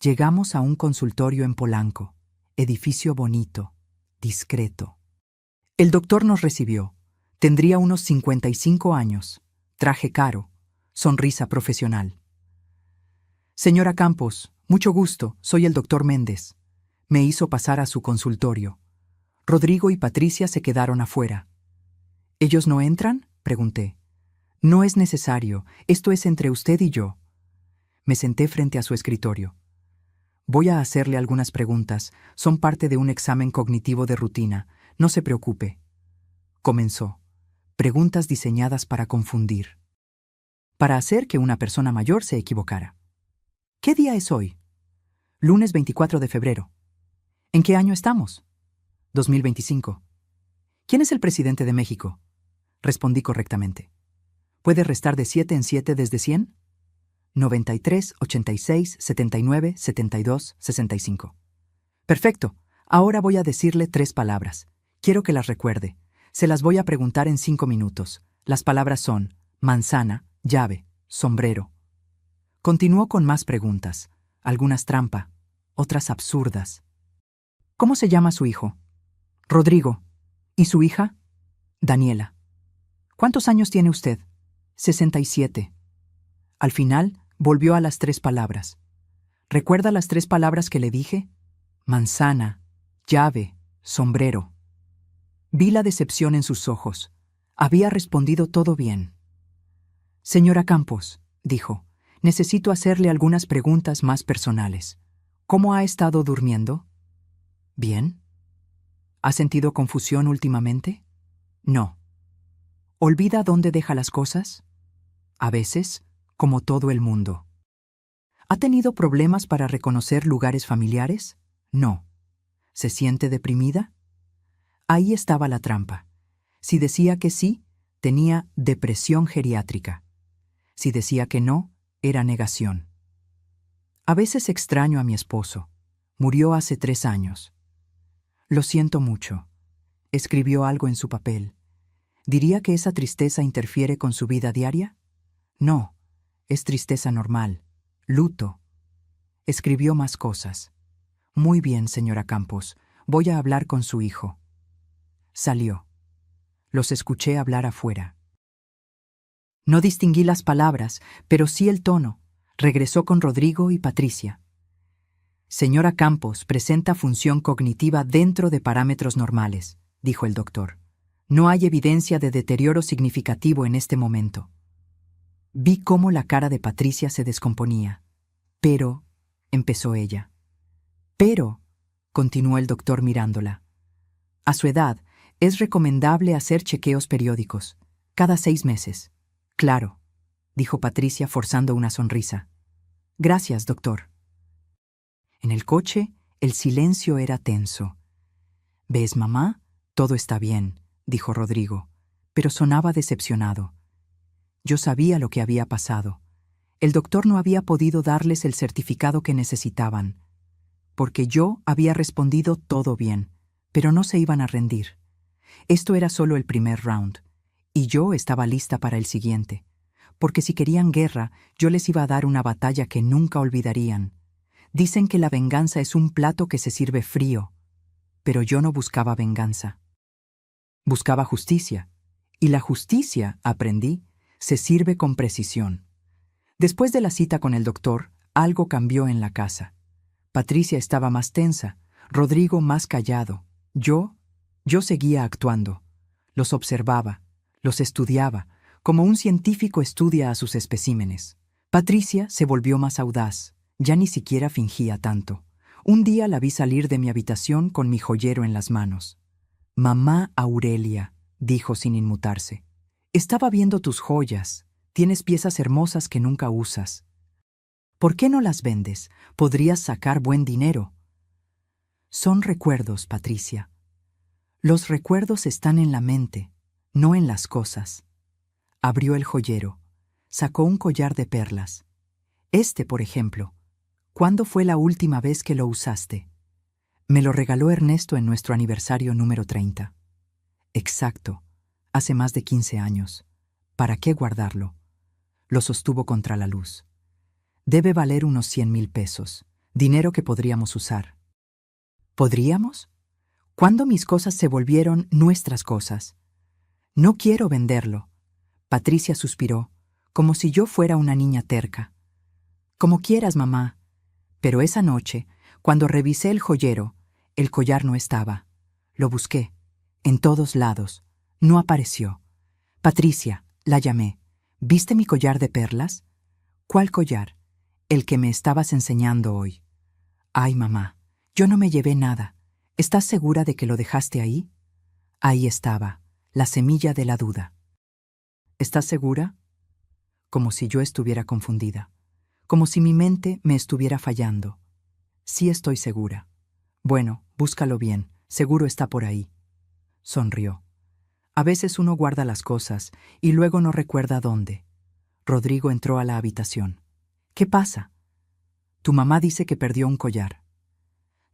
Llegamos a un consultorio en Polanco. Edificio bonito, discreto. El doctor nos recibió. Tendría unos 55 años. Traje caro. Sonrisa profesional. «Señora Campos, mucho gusto, soy el doctor Méndez». Me hizo pasar a su consultorio. Rodrigo y Patricia se quedaron afuera. «¿Ellos no entran?», pregunté. «No es necesario, esto es entre usted y yo». Me senté frente a su escritorio. «Voy a hacerle algunas preguntas, son parte de un examen cognitivo de rutina, no se preocupe». Comenzó. Preguntas diseñadas para confundir. Para hacer que una persona mayor se equivocara. «¿Qué día es hoy?». «Lunes 24 de febrero». «¿En qué año estamos?». 2025. «¿Quién es el presidente de México?». Respondí correctamente. «¿Puede restar de 7 en 7 desde 100? 93, 86, 79, 72, 65. Perfecto. Ahora voy a decirle 3 palabras. Quiero que las recuerde. Se las voy a preguntar en 5 minutos. Las palabras son manzana, llave, sombrero». Continuó con más preguntas, algunas trampa, otras absurdas. «¿Cómo se llama su hijo?». «Rodrigo». «¿Y su hija?». «Daniela». «¿Cuántos años tiene usted?». 67. Al final, volvió a las 3 palabras. ¿Recuerda las 3 palabras que le dije? Manzana, llave, sombrero. Vi la decepción en sus ojos. Había respondido todo bien. «Señora Campos», dijo, «necesito hacerle algunas preguntas más personales. ¿Cómo ha estado durmiendo?». «Bien». ¿Ha sentido confusión últimamente?». «No». ¿Olvida dónde deja las cosas?». «A veces, como todo el mundo. ¿Ha tenido problemas para reconocer lugares familiares? No. ¿Se siente deprimida? Ahí estaba la trampa. Si decía que sí, tenía depresión geriátrica. Si decía que no, era negación. A veces extraño a mi esposo. Murió hace 3 años. Lo siento mucho. Escribió algo en su papel. ¿Diría que esa tristeza interfiere con su vida diaria? No, es tristeza normal. Luto. Escribió más cosas. Muy bien, señora Campos. Voy a hablar con su hijo. Salió. Los escuché hablar afuera. No distinguí las palabras, pero sí el tono. Regresó con Rodrigo y Patricia. Señora Campos presenta función cognitiva dentro de parámetros normales, dijo el doctor. No hay evidencia de deterioro significativo en este momento. Vi cómo la cara de Patricia se descomponía. Pero, empezó ella. Pero, continuó el doctor mirándola. A su edad, es recomendable hacer chequeos periódicos, cada 6 meses. Claro, dijo Patricia forzando una sonrisa. Gracias, doctor. En el coche, el silencio era tenso. ¿Ves, mamá? Todo está bien, dijo Rodrigo, pero sonaba decepcionado. Yo sabía lo que había pasado. El doctor no había podido darles el certificado que necesitaban, porque yo había respondido todo bien, pero no se iban a rendir. Esto era solo el primer round, y yo estaba lista para el siguiente, porque si querían guerra, yo les iba a dar una batalla que nunca olvidarían. Dicen que la venganza es un plato que se sirve frío, pero yo no buscaba venganza. Buscaba justicia, y la justicia, aprendí, se sirve con precisión. Después de la cita con el doctor, algo cambió en la casa. Patricia estaba más tensa, Rodrigo más callado. Yo seguía actuando. Los observaba, los estudiaba, como un científico estudia a sus especímenes. Patricia se volvió más audaz, ya ni siquiera fingía tanto. Un día la vi salir de mi habitación con mi joyero en las manos. Mamá Aurelia, dijo sin inmutarse. Estaba viendo tus joyas. Tienes piezas hermosas que nunca usas. ¿Por qué no las vendes? Podrías sacar buen dinero. Son recuerdos, Patricia. Los recuerdos están en la mente, no en las cosas. Abrió el joyero. Sacó un collar de perlas. Por ejemplo. ¿Cuándo fue la última vez que lo usaste? Me lo regaló Ernesto en nuestro aniversario número 30. Exacto. Hace más de 15 años. ¿Para qué guardarlo? Lo sostuvo contra la luz. Debe valer unos 100,000 pesos, dinero que podríamos usar. ¿Podríamos? ¿Cuándo mis cosas se volvieron nuestras cosas? No quiero venderlo. Patricia suspiró, como si yo fuera una niña terca. Como quieras, mamá. Pero esa noche, cuando revisé el joyero, el collar no estaba. Lo busqué, en todos lados. No apareció. Patricia, la llamé. ¿Viste mi collar de perlas? ¿Cuál collar? El que me estabas enseñando hoy. Ay, mamá, yo no me llevé nada. ¿Estás segura de que lo dejaste ahí? Ahí estaba, la semilla de la duda. ¿Estás segura? Como si yo estuviera confundida. Como si mi mente me estuviera fallando. Sí estoy segura. Bueno, búscalo bien, seguro está por ahí. Sonrió. A veces uno guarda las cosas y luego no recuerda dónde. Rodrigo entró a la habitación. ¿Qué pasa? Tu mamá dice que perdió un collar.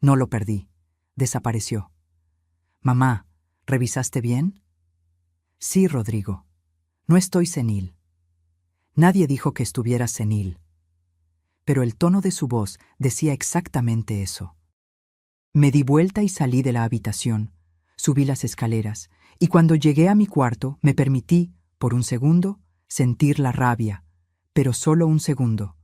No lo perdí. Desapareció. Mamá, ¿revisaste bien? Sí, Rodrigo. No estoy senil. Nadie dijo que estuvieras senil. Pero el tono de su voz decía exactamente eso. Me di vuelta y salí de la habitación. Subí las escaleras, y cuando llegué a mi cuarto me permití, por un segundo, sentir la rabia, pero solo un segundo,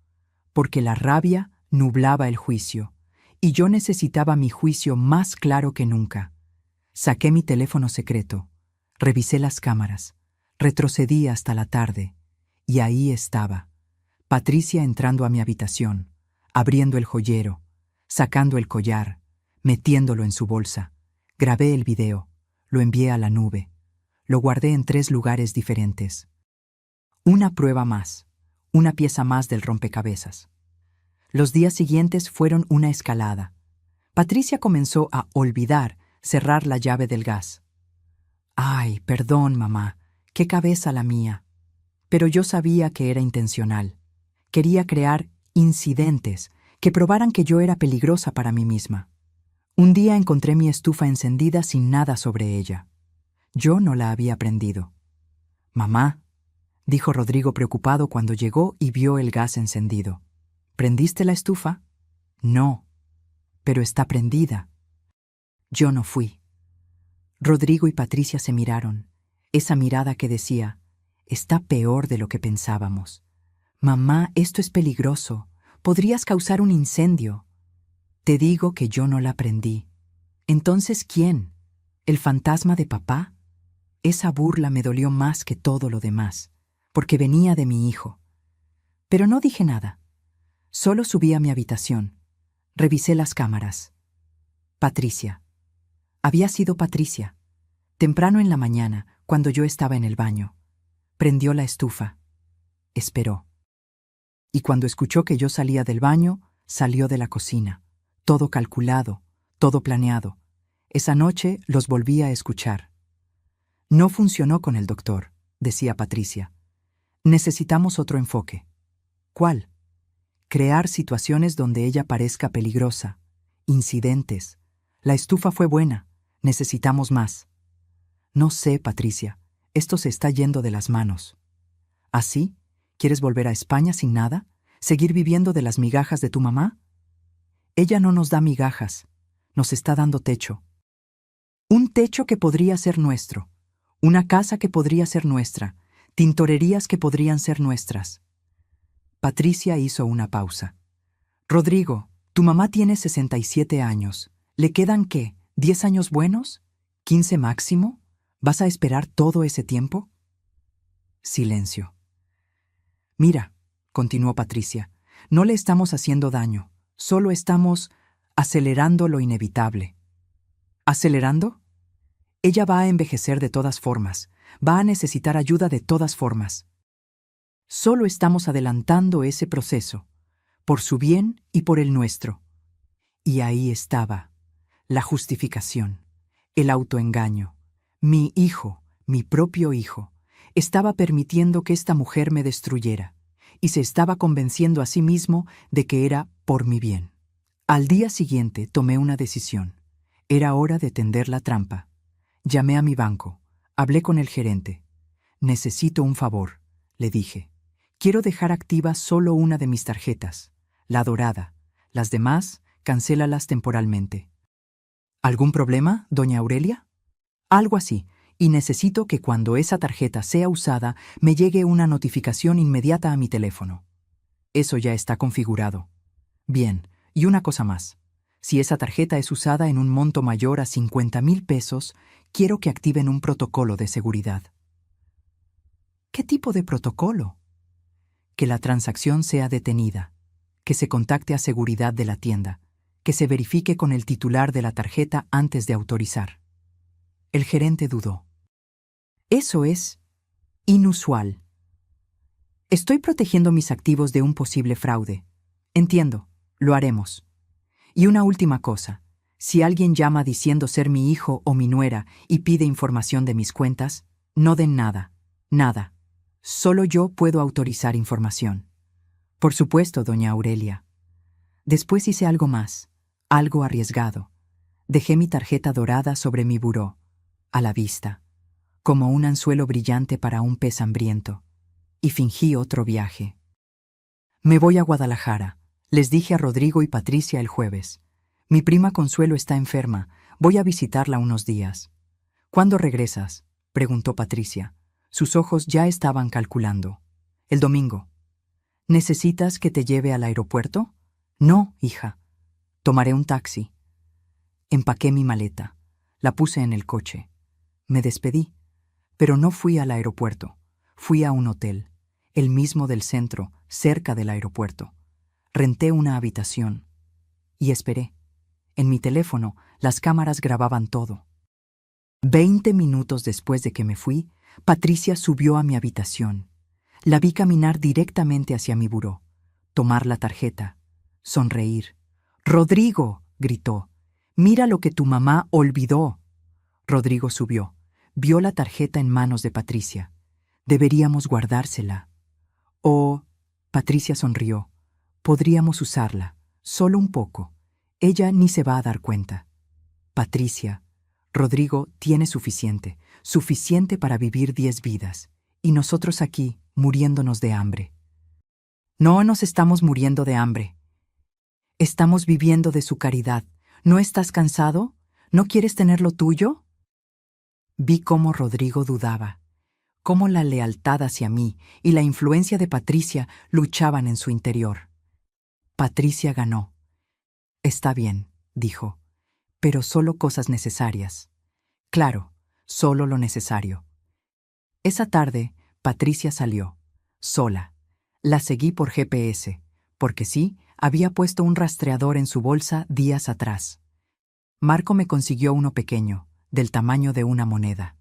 porque la rabia nublaba el juicio, y yo necesitaba mi juicio más claro que nunca. Saqué mi teléfono secreto, revisé las cámaras, retrocedí hasta la tarde, y ahí estaba, Patricia entrando a mi habitación, abriendo el joyero, sacando el collar, metiéndolo en su bolsa. Grabé el video, lo envié a la nube, lo guardé en 3 lugares diferentes. Una prueba más, una pieza más del rompecabezas. Los días siguientes fueron una escalada. Patricia comenzó a olvidar cerrar la llave del gas. Ay, perdón, mamá, qué cabeza la mía. Pero yo sabía que era intencional. Quería crear incidentes que probaran que yo era peligrosa para mí misma. Un día encontré mi estufa encendida sin nada sobre ella. Yo no la había prendido. Mamá, dijo Rodrigo preocupado cuando llegó y vio el gas encendido. ¿Prendiste la estufa? No, pero está prendida. Yo no fui. Rodrigo y Patricia se miraron. Esa mirada que decía, está peor de lo que pensábamos. Mamá, esto es peligroso. Podrías causar un incendio. Te digo que yo no la prendí. Entonces, ¿quién? ¿El fantasma de papá? Esa burla me dolió más que todo lo demás, porque venía de mi hijo. Pero no dije nada. Solo subí a mi habitación. Revisé las cámaras. Patricia. Había sido Patricia. Temprano en la mañana, cuando yo estaba en el baño. Prendió la estufa. Esperó. Y cuando escuchó que yo salía del baño, salió de la cocina. Todo calculado, todo planeado. Esa noche los volví a escuchar. No funcionó con el doctor, decía Patricia. Necesitamos otro enfoque. ¿Cuál? Crear situaciones donde ella parezca peligrosa. Incidentes. La estufa fue buena. Necesitamos más. No sé, Patricia. Esto se está yendo de las manos. ¿Así? ¿Quieres volver a España sin nada? ¿Seguir viviendo de las migajas de tu mamá? Ella no nos da migajas. Nos está dando techo. Un techo que podría ser nuestro. Una casa que podría ser nuestra. Tintorerías que podrían ser nuestras. Patricia hizo una pausa. Rodrigo, tu mamá tiene 67 años. ¿Le quedan qué? ¿10 años buenos? ¿15 máximo? ¿Vas a esperar todo ese tiempo? Silencio. Mira, continuó Patricia, no le estamos haciendo daño, solo estamos acelerando lo inevitable. ¿Acelerando? Ella va a envejecer de todas formas, va a necesitar ayuda de todas formas. Solo estamos adelantando ese proceso, por su bien y por el nuestro. Y ahí estaba, la justificación, el autoengaño. Mi hijo, mi propio hijo, estaba permitiendo que esta mujer me destruyera, y se estaba convenciendo a sí mismo de que era por mi bien. Al día siguiente tomé una decisión. Era hora de tender la trampa. Llamé a mi banco, hablé con el gerente. Necesito un favor, le dije. Quiero dejar activa solo una de mis tarjetas, la dorada. Las demás, cancélalas temporalmente. ¿Algún problema, doña Aurelia? Algo así, y necesito que cuando esa tarjeta sea usada me llegue una notificación inmediata a mi teléfono. Eso ya está configurado. Bien, y una cosa más. Si esa tarjeta es usada en un monto mayor a 50,000 pesos, quiero que activen un protocolo de seguridad. ¿Qué tipo de protocolo? Que la transacción sea detenida, que se contacte a seguridad de la tienda, que se verifique con el titular de la tarjeta antes de autorizar. El gerente dudó. Eso es inusual. Estoy protegiendo mis activos de un posible fraude. Entiendo, lo haremos. Y una última cosa. Si alguien llama diciendo ser mi hijo o mi nuera y pide información de mis cuentas, no den nada, nada. Solo yo puedo autorizar información. Por supuesto, doña Aurelia. Después hice algo más, algo arriesgado. Dejé mi tarjeta dorada sobre mi buró, a la vista, como un anzuelo brillante para un pez hambriento, y fingí otro viaje. Me voy a Guadalajara, les dije a Rodrigo y Patricia el jueves. Mi prima Consuelo está enferma, voy a visitarla unos días. ¿Cuándo regresas?, preguntó Patricia. Sus ojos ya estaban calculando. El domingo. ¿Necesitas que te lleve al aeropuerto? No, hija. Tomaré un taxi. Empaqué mi maleta. La puse en el coche. Me despedí, pero no fui al aeropuerto. Fui a un hotel, el mismo del centro, cerca del aeropuerto. Renté una habitación y esperé. En mi teléfono, las cámaras grababan todo. 20 minutos después de que me fui, Patricia subió a mi habitación. La vi caminar directamente hacia mi buró, tomar la tarjeta, sonreír. «¡Rodrigo!», gritó. «¡Mira lo que tu mamá olvidó!». Rodrigo subió. Vio la tarjeta en manos de Patricia. «Deberíamos guardársela». «Oh», Patricia sonrió. «Podríamos usarla, solo un poco. Ella ni se va a dar cuenta». «Patricia, Rodrigo tiene suficiente, suficiente para vivir 10 vidas, y nosotros aquí, muriéndonos de hambre». «No nos estamos muriendo de hambre. Estamos viviendo de su caridad. ¿No estás cansado? ¿No quieres tener lo tuyo?». Vi cómo Rodrigo dudaba, cómo la lealtad hacia mí y la influencia de Patricia luchaban en su interior. Patricia ganó. «Está bien», dijo, «pero solo cosas necesarias». Claro, solo lo necesario. Esa tarde, Patricia salió, sola. La seguí por GPS, porque sí, había puesto un rastreador en su bolsa días atrás. Marco me consiguió uno pequeño, del tamaño de una moneda.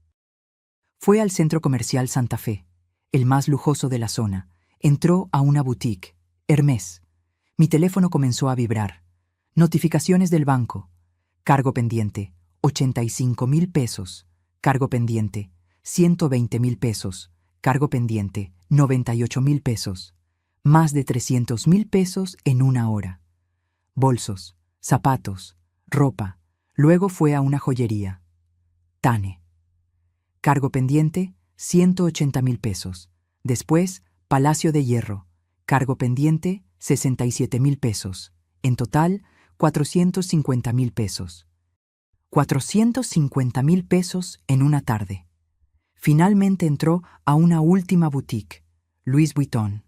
Fue al centro comercial Santa Fe, el más lujoso de la zona. Entró a una boutique, Hermès. Mi teléfono comenzó a vibrar. Notificaciones del banco. Cargo pendiente, 85,000 pesos. Cargo pendiente, 120,000 pesos. Cargo pendiente, 98,000 pesos. Más de 300,000 pesos en una hora. Bolsos, zapatos, ropa. Luego fue a una joyería. Tane. Cargo pendiente, 180,000 pesos. Después, Palacio de Hierro. Cargo pendiente, 67,000 pesos. En total, 450,000 pesos. 450,000 pesos en una tarde. Finalmente entró a una última boutique, Louis Vuitton.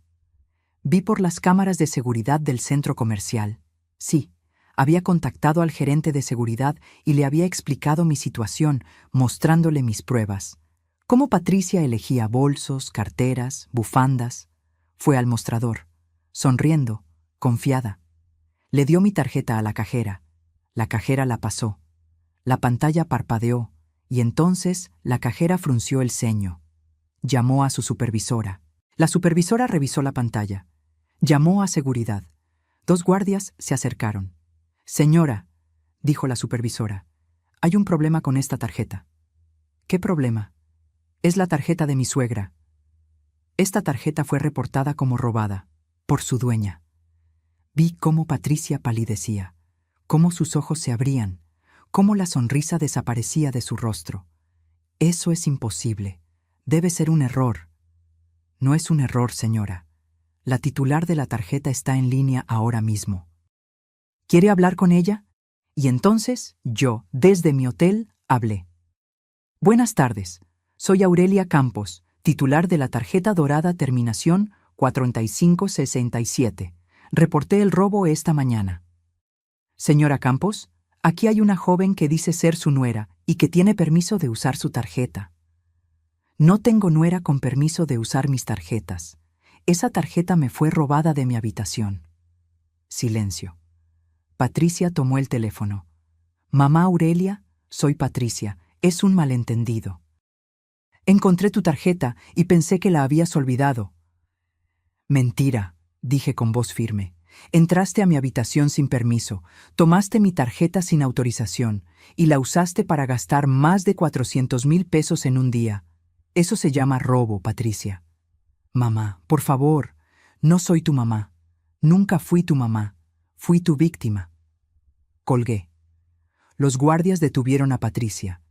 Vi por las cámaras de seguridad del centro comercial. Sí, había contactado al gerente de seguridad y le había explicado mi situación, mostrándole mis pruebas. Cómo Patricia elegía bolsos, carteras, bufandas. Fue al mostrador, sonriendo, confiada. Le dio mi tarjeta a la cajera. La cajera la pasó. La pantalla parpadeó, y entonces la cajera frunció el ceño. Llamó a su supervisora. La supervisora revisó la pantalla. Llamó a seguridad. 2 guardias se acercaron. «Señora», dijo la supervisora, «hay un problema con esta tarjeta». «¿Qué problema?». «Es la tarjeta de mi suegra». Esta tarjeta fue reportada como robada, por su dueña. Vi cómo Patricia palidecía, cómo sus ojos se abrían, cómo la sonrisa desaparecía de su rostro. «Eso es imposible. Debe ser un error». «No es un error, señora. La titular de la tarjeta está en línea ahora mismo». «¿Quiere hablar con ella?». Y entonces yo, desde mi hotel, hablé. «Buenas tardes. Soy Aurelia Campos, titular de la tarjeta dorada terminación 4567. Reporté el robo esta mañana». «Señora Campos, aquí hay una joven que dice ser su nuera y que tiene permiso de usar su tarjeta». «No tengo nuera con permiso de usar mis tarjetas. Esa tarjeta me fue robada de mi habitación». Silencio. Patricia tomó el teléfono. «Mamá Aurelia, soy Patricia. Es un malentendido. Encontré tu tarjeta y pensé que la habías olvidado». «Mentira», dije con voz firme. «Entraste a mi habitación sin permiso, tomaste mi tarjeta sin autorización y la usaste para gastar más de 400,000 pesos en un día. Eso se llama robo, Patricia». «Mamá, por favor, no soy tu mamá. Nunca fui tu mamá. Fui tu víctima». Colgué. Los guardias detuvieron a Patricia.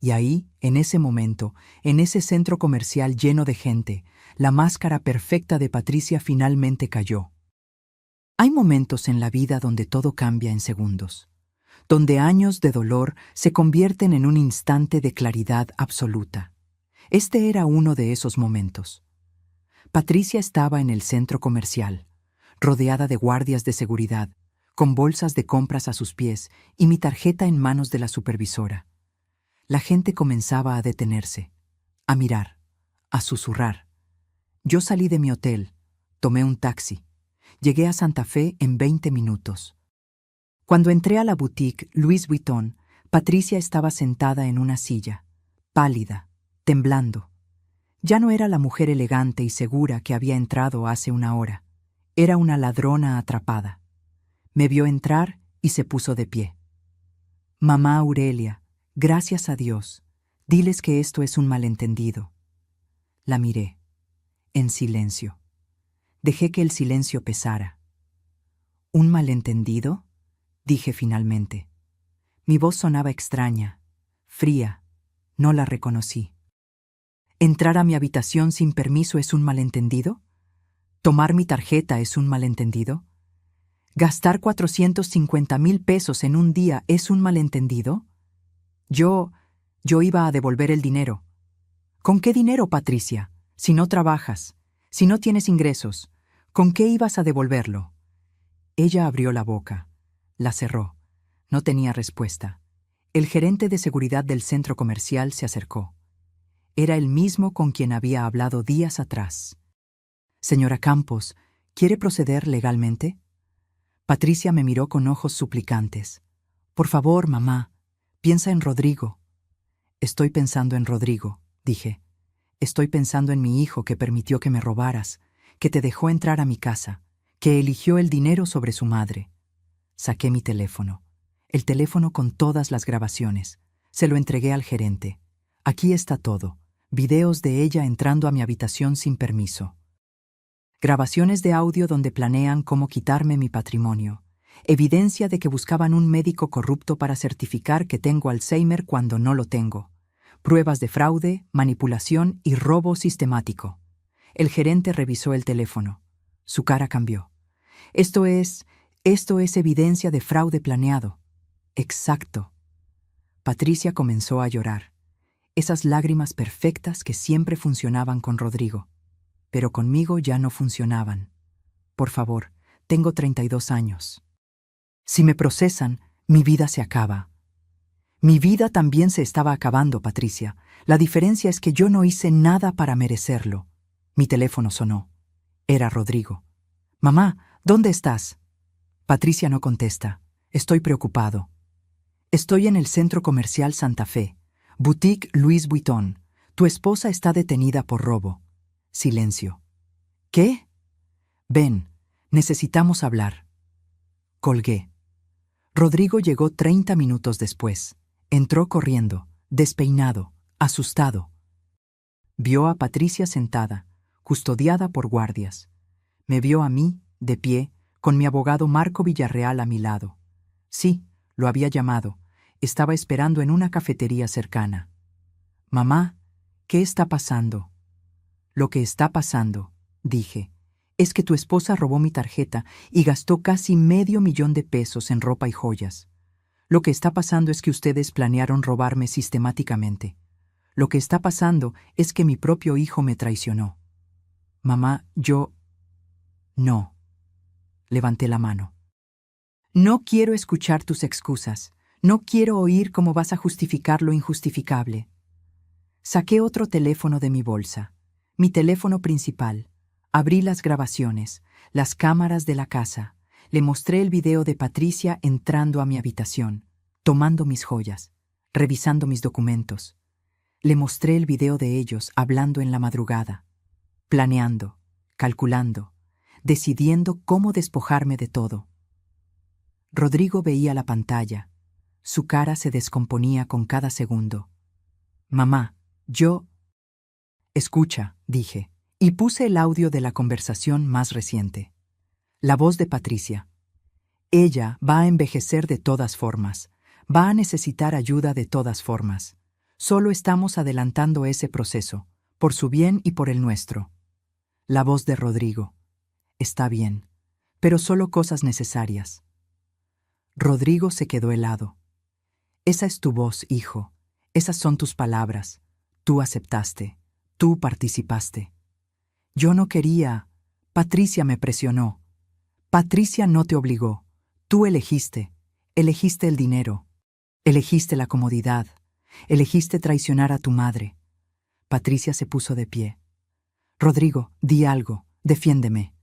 Y ahí, en ese momento, en ese centro comercial lleno de gente, la máscara perfecta de Patricia finalmente cayó. Hay momentos en la vida donde todo cambia en segundos, donde años de dolor se convierten en un instante de claridad absoluta. Este era uno de esos momentos. Patricia estaba en el centro comercial, rodeada de guardias de seguridad, con bolsas de compras a sus pies y mi tarjeta en manos de la supervisora. La gente comenzaba a detenerse, a mirar, a susurrar. Yo salí de mi hotel, tomé un taxi. Llegué a Santa Fe en 20 minutos. Cuando entré a la boutique Louis Vuitton, Patricia estaba sentada en una silla, pálida, temblando. Ya no era la mujer elegante y segura que había entrado hace una hora. Era una ladrona atrapada. Me vio entrar y se puso de pie. Mamá Aurelia, gracias a Dios, diles que esto es un malentendido. La miré, en silencio. Dejé que el silencio pesara. ¿Un malentendido?, dije finalmente. Mi voz sonaba extraña, fría. No la reconocí. ¿Entrar a mi habitación sin permiso es un malentendido? ¿Tomar mi tarjeta es un malentendido? ¿Gastar 450,000 pesos en un día es un malentendido? Yo iba a devolver el dinero. ¿Con qué dinero, Patricia? Si no trabajas, si no tienes ingresos, ¿con qué ibas a devolverlo? Ella abrió la boca, la cerró. No tenía respuesta. El gerente de seguridad del centro comercial se acercó. Era el mismo con quien había hablado días atrás. Señora Campos, ¿quiere proceder legalmente? Patricia me miró con ojos suplicantes. Por favor, mamá, piensa en Rodrigo. Estoy pensando en Rodrigo, dije. Estoy pensando en mi hijo que permitió que me robaras, que te dejó entrar a mi casa, que eligió el dinero sobre su madre. Saqué mi teléfono. El teléfono con todas las grabaciones. Se lo entregué al gerente. Aquí está todo. Videos de ella entrando a mi habitación sin permiso. Grabaciones de audio donde planean cómo quitarme mi patrimonio. Evidencia de que buscaban un médico corrupto para certificar que tengo Alzheimer cuando no lo tengo. Pruebas de fraude, manipulación y robo sistemático. El gerente revisó el teléfono. Su cara cambió. Esto es evidencia de fraude planeado. Exacto. Patricia comenzó a llorar. Esas lágrimas perfectas que siempre funcionaban con Rodrigo. Pero conmigo ya no funcionaban. Por favor, tengo 32 años. Si me procesan, mi vida se acaba. Mi vida también se estaba acabando, Patricia. La diferencia es que yo no hice nada para merecerlo. Mi teléfono sonó. Era Rodrigo. Mamá, ¿dónde estás? Patricia no contesta. Estoy preocupado. Estoy en el centro comercial Santa Fe, Boutique Louis Vuitton. Tu esposa está detenida por robo. Silencio. ¿Qué? Ven, necesitamos hablar. Colgué. Rodrigo llegó 30 minutos después. Entró corriendo, despeinado, asustado. Vio a Patricia sentada, custodiada por guardias. Me vio a mí, de pie, con mi abogado Marco Villarreal a mi lado. Sí, lo había llamado. Estaba esperando en una cafetería cercana. Mamá, ¿qué está pasando? Lo que está pasando, dije, es que tu esposa robó mi tarjeta y gastó casi $500,000 de pesos en ropa y joyas. Lo que está pasando es que ustedes planearon robarme sistemáticamente. Lo que está pasando es que mi propio hijo me traicionó. Mamá, yo... No. Levanté la mano. No quiero escuchar tus excusas. No quiero oír cómo vas a justificar lo injustificable. Saqué otro teléfono de mi bolsa, mi teléfono principal. Abrí las grabaciones, las cámaras de la casa. Le mostré el video de Patricia entrando a mi habitación, tomando mis joyas, revisando mis documentos. Le mostré el video de ellos hablando en la madrugada, planeando, calculando, decidiendo cómo despojarme de todo. Rodrigo veía la pantalla. Su cara se descomponía con cada segundo. Mamá, yo... Escucha, dije, y puse el audio de la conversación más reciente. La voz de Patricia. Ella va a envejecer de todas formas. Va a necesitar ayuda de todas formas. Solo estamos adelantando ese proceso, por su bien y por el nuestro. La voz de Rodrigo. Está bien, pero solo cosas necesarias. Rodrigo se quedó helado. Esa es tu voz, hijo. Esas son tus palabras. Tú aceptaste. Tú participaste. Yo no quería. Patricia me presionó. Patricia no te obligó. Tú elegiste. Elegiste el dinero. Elegiste la comodidad. Elegiste traicionar a tu madre. Patricia se puso de pie. Rodrigo, di algo. Defiéndeme.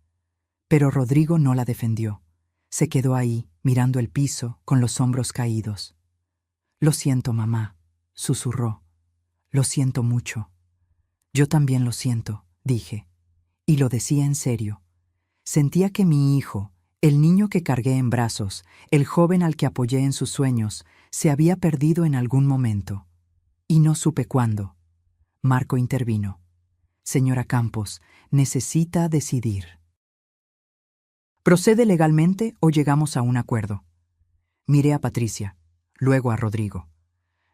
Pero Rodrigo no la defendió. Se quedó ahí, mirando el piso, con los hombros caídos. Lo siento, mamá, susurró. Lo siento mucho. Yo también lo siento, dije, y lo decía en serio. Sentía que mi hijo, el niño que cargué en brazos, el joven al que apoyé en sus sueños, se había perdido en algún momento. Y no supe cuándo. Marco intervino. Señora Campos, necesita decidir. ¿Procede legalmente o llegamos a un acuerdo? Miré a Patricia, luego a Rodrigo.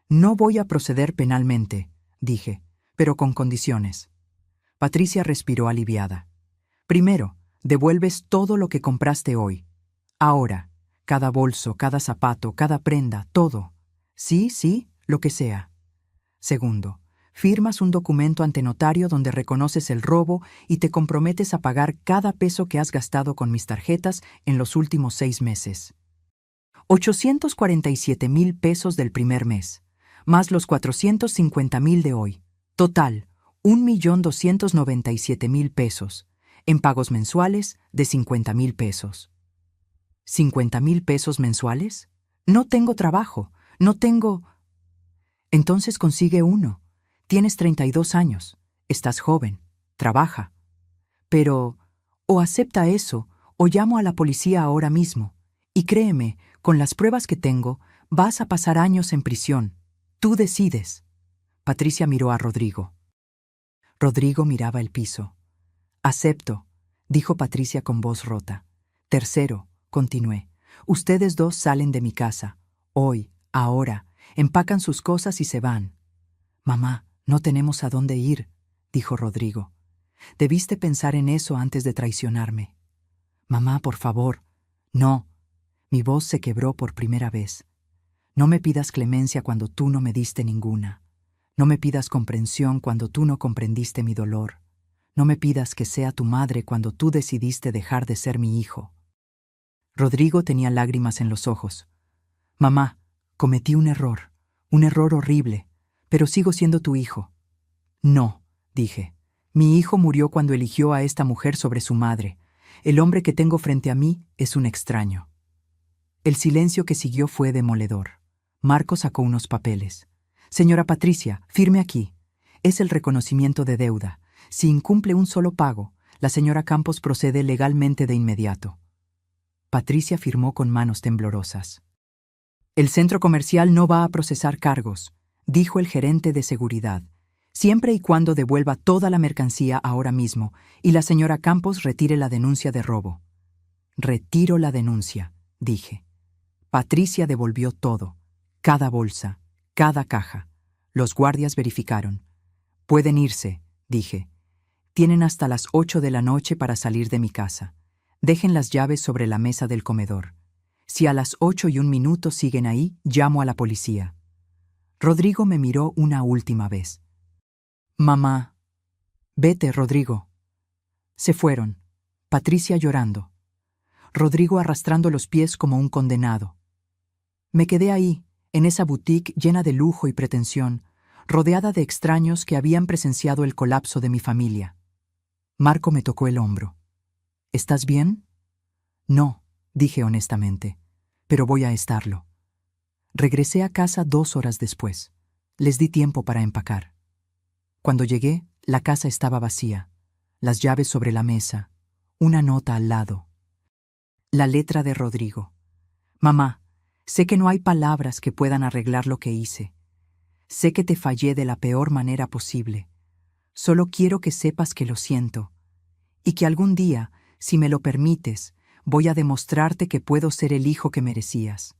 No voy a proceder penalmente, dije, pero con condiciones. Patricia respiró aliviada. Primero, devuelves todo lo que compraste hoy. Ahora, cada bolso, cada zapato, cada prenda, todo. Sí, sí, lo que sea. Segundo, firmas un documento ante notario donde reconoces el robo y te comprometes a pagar cada peso que has gastado con mis tarjetas en los últimos 6 meses. 847,000 pesos del primer mes, más los 450,000 de hoy. Total, 1,297,000 pesos, en pagos mensuales de 50,000 pesos. ¿50,000 pesos mensuales? No tengo trabajo, no tengo... Entonces consigue uno. Tienes 32 años, estás joven, trabaja. Pero, o acepta eso, o llamo a la policía ahora mismo. Y créeme, con las pruebas que tengo, vas a pasar años en prisión. Tú decides. Patricia miró a Rodrigo. Rodrigo miraba el piso. Acepto, dijo Patricia con voz rota. Tercero, continué, ustedes dos salen de mi casa. Hoy, ahora, empacan sus cosas y se van. Mamá, no tenemos a dónde ir, dijo Rodrigo. Debiste pensar en eso antes de traicionarme. Mamá, por favor. No. Mi voz se quebró por primera vez. No me pidas clemencia cuando tú no me diste ninguna. No me pidas comprensión cuando tú no comprendiste mi dolor. No me pidas que sea tu madre cuando tú decidiste dejar de ser mi hijo. Rodrigo tenía lágrimas en los ojos. Mamá, cometí un error horrible, pero sigo siendo tu hijo. No, dije. Mi hijo murió cuando eligió a esta mujer sobre su madre. El hombre que tengo frente a mí es un extraño. El silencio que siguió fue demoledor. Marco sacó unos papeles. Señora Patricia, firme aquí. Es el reconocimiento de deuda. Si incumple un solo pago, la señora Campos procede legalmente de inmediato. Patricia firmó con manos temblorosas. El centro comercial no va a procesar cargos, dijo el gerente de seguridad, siempre y cuando devuelva toda la mercancía ahora mismo y la señora Campos retire la denuncia de robo. Retiro la denuncia, dije. Patricia devolvió todo, cada bolsa, cada caja. Los guardias verificaron. Pueden irse, dije. Tienen hasta las 8 de la noche para salir de mi casa. Dejen las llaves sobre la mesa del comedor. Si a las 8:01 siguen ahí, llamo a la policía. Rodrigo me miró una última vez. Mamá. Vete, Rodrigo. Se fueron. Patricia llorando. Rodrigo arrastrando los pies como un condenado. Me quedé ahí, en esa boutique llena de lujo y pretensión, rodeada de extraños que habían presenciado el colapso de mi familia. Marco me tocó el hombro. ¿Estás bien? No, dije honestamente, pero voy a estarlo. Regresé a casa 2 horas después. Les di tiempo para empacar. Cuando llegué, la casa estaba vacía, las llaves sobre la mesa, una nota al lado. La letra de Rodrigo. Mamá, sé que no hay palabras que puedan arreglar lo que hice. Sé que te fallé de la peor manera posible. Solo quiero que sepas que lo siento, y que algún día, si me lo permites, voy a demostrarte que puedo ser el hijo que merecías.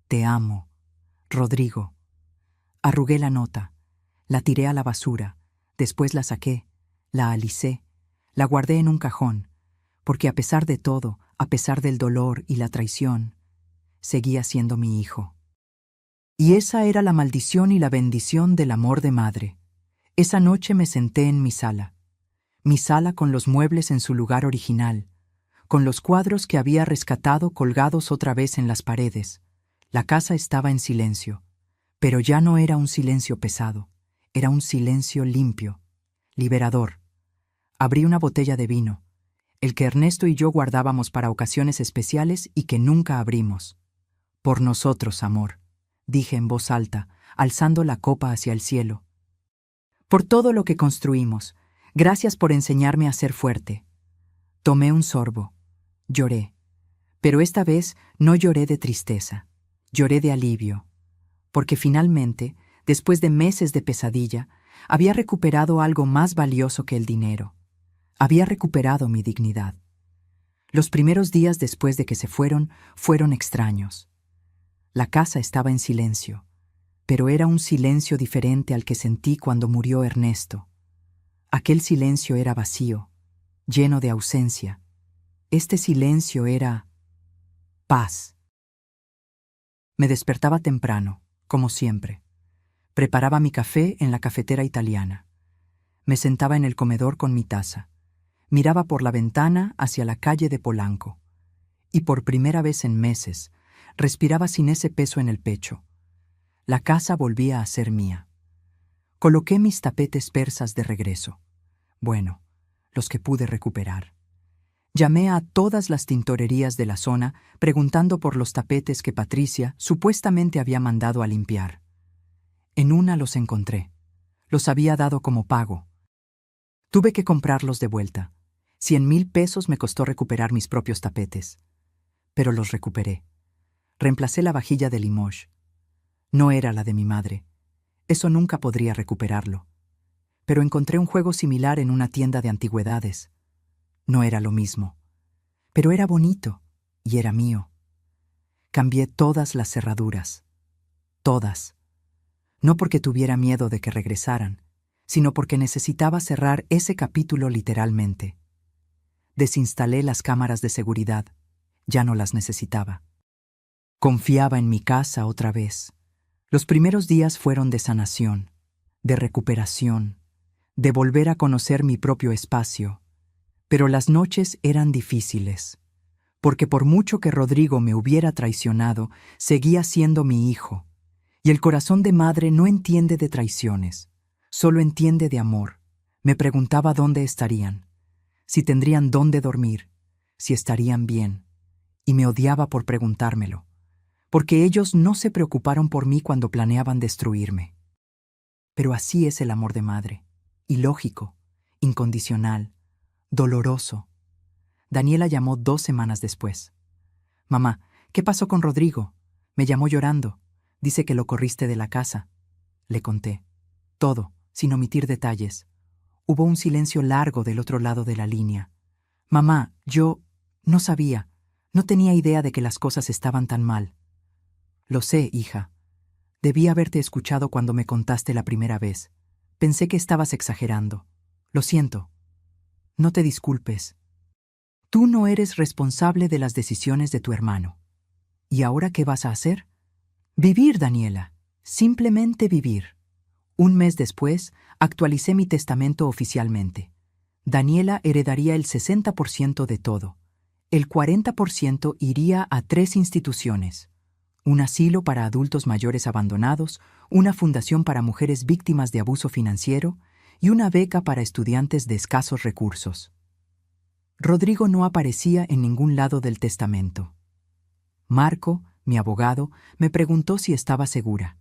Te amo, Rodrigo. Arrugué la nota, la tiré a la basura, después la saqué, la alicé, la guardé en un cajón, porque a pesar de todo, a pesar del dolor y la traición, seguía siendo mi hijo. Y esa era la maldición y la bendición del amor de madre. Esa noche me senté en mi sala con los muebles en su lugar original, con los cuadros que había rescatado colgados otra vez en las paredes. La casa estaba en silencio, pero ya no era un silencio pesado, era un silencio limpio, liberador. Abrí una botella de vino, el que Ernesto y yo guardábamos para ocasiones especiales y que nunca abrimos. Por nosotros, amor, dije en voz alta, alzando la copa hacia el cielo. por todo lo que construimos. Gracias por enseñarme a ser fuerte. Tomé un sorbo. Lloré. Pero esta vez no lloré de tristeza. Lloré de alivio. Porque finalmente, después de meses de pesadilla, había recuperado algo más valioso que el dinero. Había recuperado mi dignidad. Los primeros días después de que se fueron extraños. La casa estaba en silencio, pero era un silencio diferente al que sentí cuando murió Ernesto. Aquel silencio era vacío, lleno de ausencia. Este silencio era paz. Me despertaba temprano, como siempre. Preparaba mi café en la cafetera italiana. Me sentaba en el comedor con mi taza. Miraba por la ventana hacia la calle de Polanco. Y por primera vez en meses, respiraba sin ese peso en el pecho. La casa volvía a ser mía. Coloqué mis tapetes persas de regreso. Bueno, los que pude recuperar. Llamé a todas las tintorerías de la zona preguntando por los tapetes que Patricia supuestamente había mandado a limpiar. En una los encontré. Los había dado como pago. Tuve que comprarlos de vuelta. 100,000 pesos me costó recuperar mis propios tapetes. Pero los recuperé. Reemplacé la vajilla de Limoges. No era la de mi madre. Eso nunca podría recuperarlo. Pero encontré un juego similar en una tienda de antigüedades. No era lo mismo. Pero era bonito y era mío. Cambié todas las cerraduras. Todas. No porque tuviera miedo de que regresaran, sino porque necesitaba cerrar ese capítulo literalmente. Desinstalé las cámaras de seguridad. Ya no las necesitaba. Confiaba en mi casa otra vez. Los primeros días fueron de sanación, de recuperación, de volver a conocer mi propio espacio. Pero las noches eran difíciles, porque por mucho que Rodrigo me hubiera traicionado, seguía siendo mi hijo. Y el corazón de madre no entiende de traiciones, solo entiende de amor. Me preguntaba dónde estarían, si tendrían dónde dormir, si estarían bien. Y me odiaba por preguntármelo, porque ellos no se preocuparon por mí cuando planeaban destruirme. Pero así es el amor de madre, ilógico, incondicional, doloroso. Daniela llamó 2 semanas después. «Mamá, ¿qué pasó con Rodrigo? Me llamó llorando. Dice que lo corriste de la casa». Le conté. Todo, sin omitir detalles. Hubo un silencio largo del otro lado de la línea. «Mamá, yo no sabía. No tenía idea de que las cosas estaban tan mal». «Lo sé, hija. Debí haberte escuchado cuando me contaste la primera vez. Pensé que estabas exagerando. Lo siento. No te disculpes. Tú no eres responsable de las decisiones de tu hermano. ¿Y ahora qué vas a hacer?» «Vivir, Daniela. Simplemente vivir». Un mes después, actualicé mi testamento oficialmente. Daniela heredaría el 60% de todo. El 40% iría a 3 instituciones: un asilo para adultos mayores abandonados, una fundación para mujeres víctimas de abuso financiero y una beca para estudiantes de escasos recursos. Rodrigo no aparecía en ningún lado del testamento. Marco, mi abogado, me preguntó si estaba segura.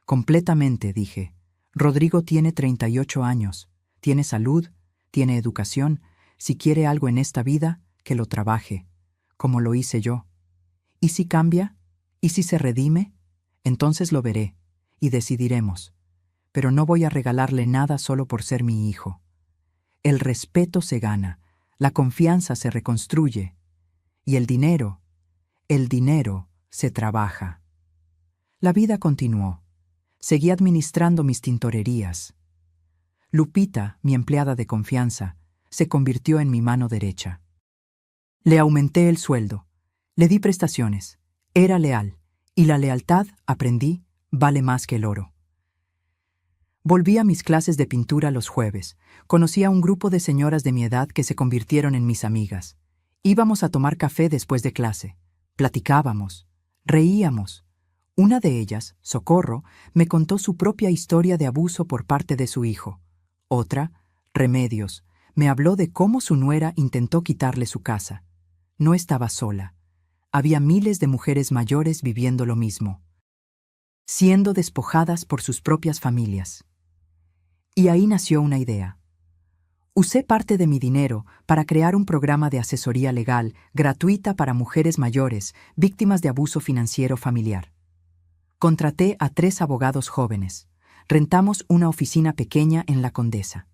«Completamente», dije. «Rodrigo tiene 38 años, tiene salud, tiene educación. Si quiere algo en esta vida, que lo trabaje, como lo hice yo. ¿Y si cambia? ¿Y si se redime? Entonces lo veré, y decidiremos. Pero no voy a regalarle nada solo por ser mi hijo. El respeto se gana, la confianza se reconstruye, y el dinero se trabaja». La vida continuó. Seguí administrando mis tintorerías. Lupita, mi empleada de confianza, se convirtió en mi mano derecha. Le aumenté el sueldo, le di prestaciones, era leal, y la lealtad, aprendí, vale más que el oro. Volví a mis clases de pintura los jueves. Conocí a un grupo de señoras de mi edad que se convirtieron en mis amigas. Íbamos a tomar café después de clase. Platicábamos, reíamos. Una de ellas, Socorro, me contó su propia historia de abuso por parte de su hijo. Otra, Remedios, me habló de cómo su nuera intentó quitarle su casa. No estaba sola. Había miles de mujeres mayores viviendo lo mismo, siendo despojadas por sus propias familias. Y ahí nació una idea. Usé parte de mi dinero para crear un programa de asesoría legal gratuita para mujeres mayores víctimas de abuso financiero familiar. Contraté a 3 abogados jóvenes. Rentamos una oficina pequeña en La Condesa.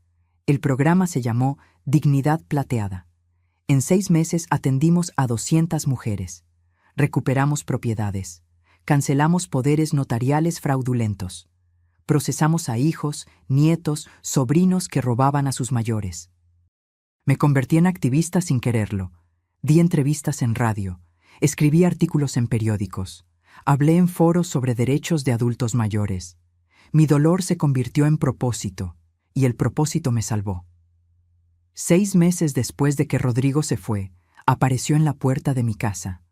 El programa se llamó Dignidad Plateada. En 6 meses atendimos a 200 mujeres. Recuperamos propiedades. Cancelamos poderes notariales fraudulentos. Procesamos a hijos, nietos, sobrinos que robaban a sus mayores. Me convertí en activista sin quererlo. Di entrevistas en radio. Escribí artículos en periódicos. Hablé en foros sobre derechos de adultos mayores. Mi dolor se convirtió en propósito, y el propósito me salvó. 6 meses después de que Rodrigo se fue, apareció en la puerta de mi casa.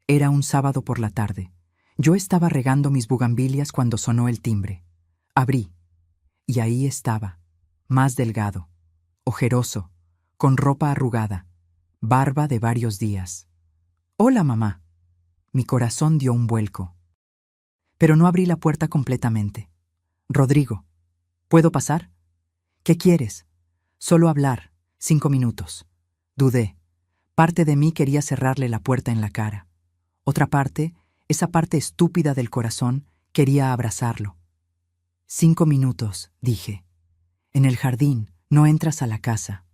Era un sábado por la tarde. Yo estaba regando mis bugambilias cuando sonó el timbre. Abrí, y ahí estaba, más delgado, ojeroso, con ropa arrugada, barba de varios días. «Hola, mamá». Mi corazón dio un vuelco. Pero no abrí la puerta completamente. «Rodrigo, ¿puedo pasar? ¿Qué quieres?» «Solo hablar, 5 minutos». Dudé. Parte de mí quería cerrarle la puerta en la cara. Otra parte, esa parte estúpida del corazón, quería abrazarlo. 5 minutos, dije. En el jardín, no entras a la casa.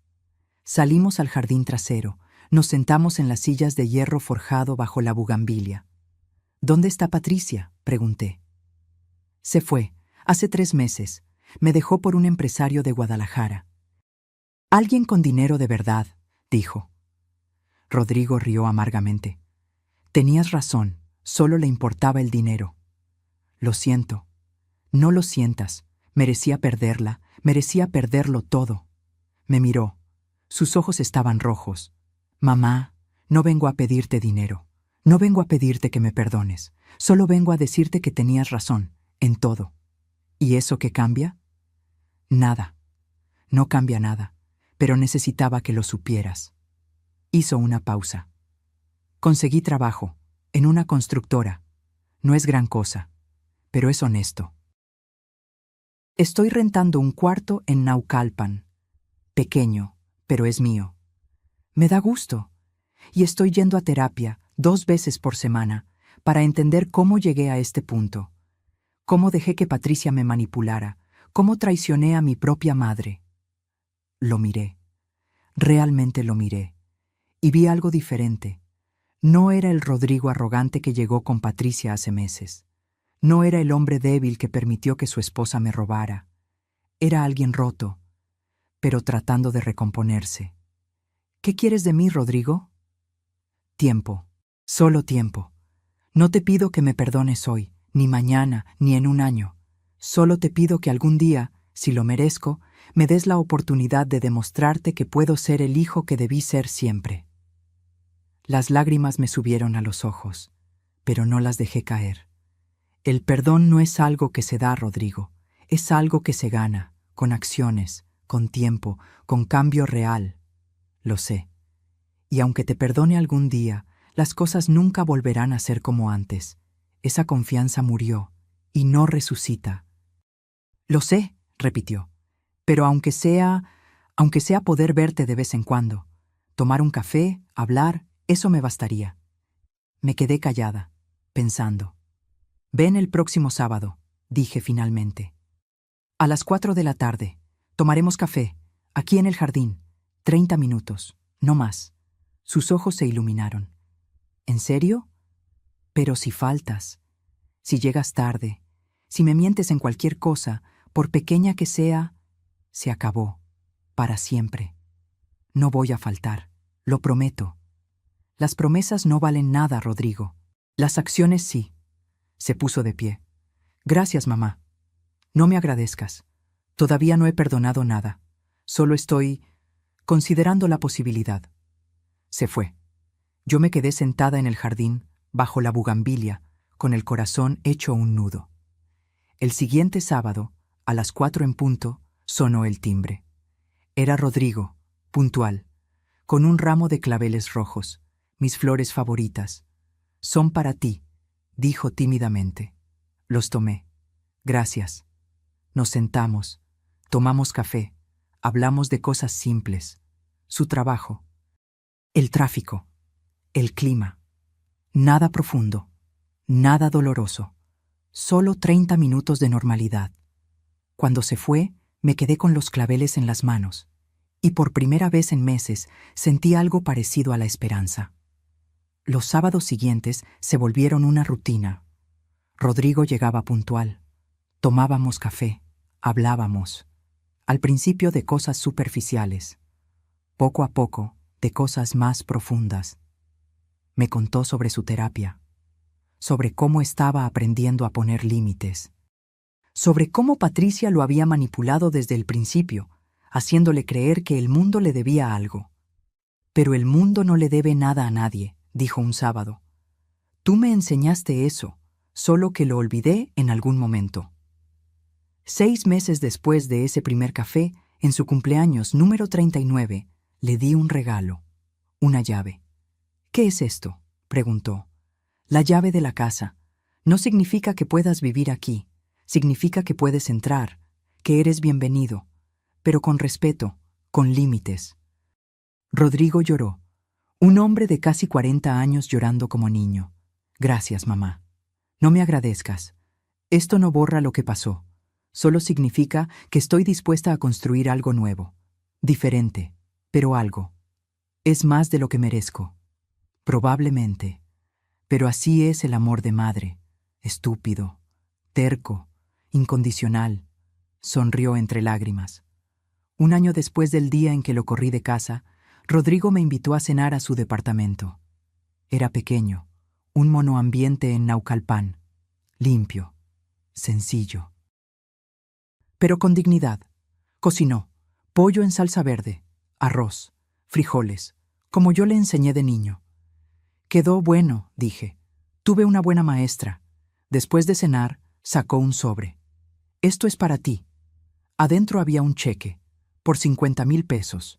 Salimos al jardín trasero, nos sentamos en las sillas de hierro forjado bajo la bugambilia. «¿Dónde está Patricia?», pregunté. Se fue, hace 3 meses. Me dejó por un empresario de Guadalajara. «Alguien con dinero de verdad», dijo. Rodrigo rió amargamente. «Tenías razón, solo le importaba el dinero». «Lo siento». «No lo sientas. Merecía perderla, merecía perderlo todo». Me miró. Sus ojos estaban rojos. «Mamá, no vengo a pedirte dinero. No vengo a pedirte que me perdones. Solo vengo a decirte que tenías razón, en todo». «¿Y eso qué cambia?» «Nada. No cambia nada, pero necesitaba que lo supieras». Hizo una pausa. «Conseguí trabajo, en una constructora. No es gran cosa, pero es honesto. Estoy rentando un cuarto en Naucalpan. Pequeño, pero es mío. Me da gusto. Y estoy yendo a terapia 2 veces por semana para entender cómo llegué a este punto. Cómo dejé que Patricia me manipulara. Cómo traicioné a mi propia madre». Lo miré. Realmente lo miré. Y vi algo diferente. No era el Rodrigo arrogante que llegó con Patricia hace meses. No era el hombre débil que permitió que su esposa me robara. Era alguien roto, pero tratando de recomponerse. «¿Qué quieres de mí, Rodrigo?» «Tiempo. Solo tiempo. No te pido que me perdones hoy, ni mañana, ni en un año. Solo te pido que algún día, si lo merezco, me des la oportunidad de demostrarte que puedo ser el hijo que debí ser siempre». Las lágrimas me subieron a los ojos, pero no las dejé caer. El perdón no es algo que se da, Rodrigo. Es algo que se gana, con acciones, con tiempo, con cambio real. Lo sé. Y aunque te perdone algún día, las cosas nunca volverán a ser como antes. Esa confianza murió y no resucita. «Lo sé», repitió. «Pero aunque sea poder verte de vez en cuando, tomar un café, hablar, eso me bastaría». Me quedé callada, pensando. «Ven el próximo sábado», dije finalmente. «A las 4 de la tarde. Tomaremos café, aquí en el jardín. 30 minutos, no más». Sus ojos se iluminaron. «¿En serio? Pero si faltas, si llegas tarde, si me mientes en cualquier cosa, por pequeña que sea, se acabó, para siempre. No voy a faltar, lo prometo». «Las promesas no valen nada, Rodrigo. Las acciones sí». Se puso de pie. «Gracias, mamá. No me agradezcas. Todavía no he perdonado nada. Solo estoy considerando la posibilidad». Se fue. Yo me quedé sentada en el jardín, bajo la bugambilia, con el corazón hecho un nudo. El siguiente sábado, a las 4 en punto, sonó el timbre. Era Rodrigo, puntual, con un ramo de claveles rojos, mis flores favoritas. «Son para ti», dijo tímidamente. Los tomé. «Gracias». Nos sentamos. Tomamos café, hablamos de cosas simples, su trabajo, el tráfico, el clima. Nada profundo, nada doloroso, solo 30 minutos de normalidad. Cuando se fue, me quedé con los claveles en las manos, y por primera vez en meses sentí algo parecido a la esperanza. Los sábados siguientes se volvieron una rutina. Rodrigo llegaba puntual. Tomábamos café, hablábamos. Al principio de cosas superficiales. Poco a poco, de cosas más profundas. Me contó sobre su terapia, sobre cómo estaba aprendiendo a poner límites, sobre cómo Patricia lo había manipulado desde el principio, haciéndole creer que el mundo le debía algo. Pero el mundo no le debe nada a nadie, dijo un sábado. Tú me enseñaste eso, solo que lo olvidé en algún momento. 6 meses después de ese primer café, en su cumpleaños número 39, le di un regalo, una llave. ¿Qué es esto?, preguntó. La llave de la casa. No significa que puedas vivir aquí, significa que puedes entrar, que eres bienvenido, pero con respeto, con límites. Rodrigo lloró. Un hombre de casi 40 años llorando como niño. Gracias, mamá. No me agradezcas. Esto no borra lo que pasó. Solo significa que estoy dispuesta a construir algo nuevo. Diferente, pero algo. Es más de lo que merezco. Probablemente. Pero así es el amor de madre. Estúpido, terco, incondicional. Sonrió entre lágrimas. Un año después del día en que lo corrí de casa, Rodrigo me invitó a cenar a su departamento. Era pequeño, un monoambiente en Naucalpan. Limpio, sencillo. Pero con dignidad. Cocinó pollo en salsa verde, arroz, frijoles, como yo le enseñé de niño. Quedó bueno, dije. Tuve una buena maestra. Después de cenar, sacó un sobre. Esto es para ti. Adentro había un cheque, por 50,000 pesos.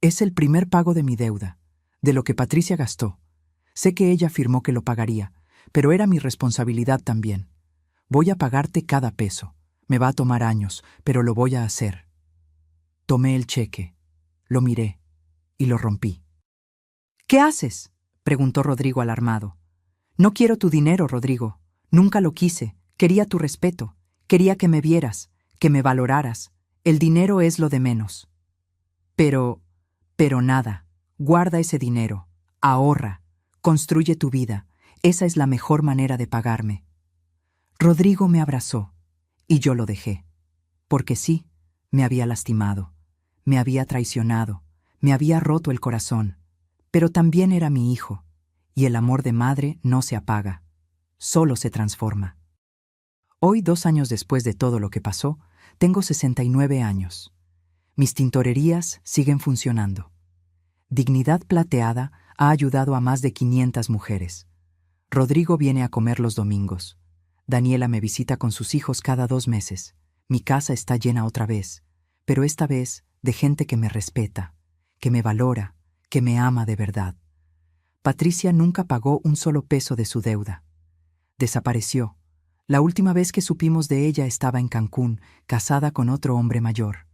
Es el primer pago de mi deuda, de lo que Patricia gastó. Sé que ella afirmó que lo pagaría, pero era mi responsabilidad también. Voy a pagarte cada peso. Me va a tomar años, pero lo voy a hacer. Tomé el cheque, lo miré y lo rompí. ¿Qué haces?, preguntó Rodrigo alarmado. No quiero tu dinero, Rodrigo. Nunca lo quise. Quería tu respeto. Quería que me vieras, que me valoraras. El dinero es lo de menos. Pero nada. Guarda ese dinero. Ahorra. Construye tu vida. Esa es la mejor manera de pagarme. Rodrigo me abrazó, y yo lo dejé. Porque sí, me había lastimado, me había traicionado, me había roto el corazón. Pero también era mi hijo, y el amor de madre no se apaga, solo se transforma. Hoy, 2 años después de todo lo que pasó, tengo 69 años. Mis tintorerías siguen funcionando. Dignidad Plateada ha ayudado a más de 500 mujeres. Rodrigo viene a comer los domingos. Daniela me visita con sus hijos cada 2 meses. Mi casa está llena otra vez, pero esta vez de gente que me respeta, que me valora, que me ama de verdad. Patricia nunca pagó un solo peso de su deuda. Desapareció. La última vez que supimos de ella estaba en Cancún, casada con otro hombre mayor.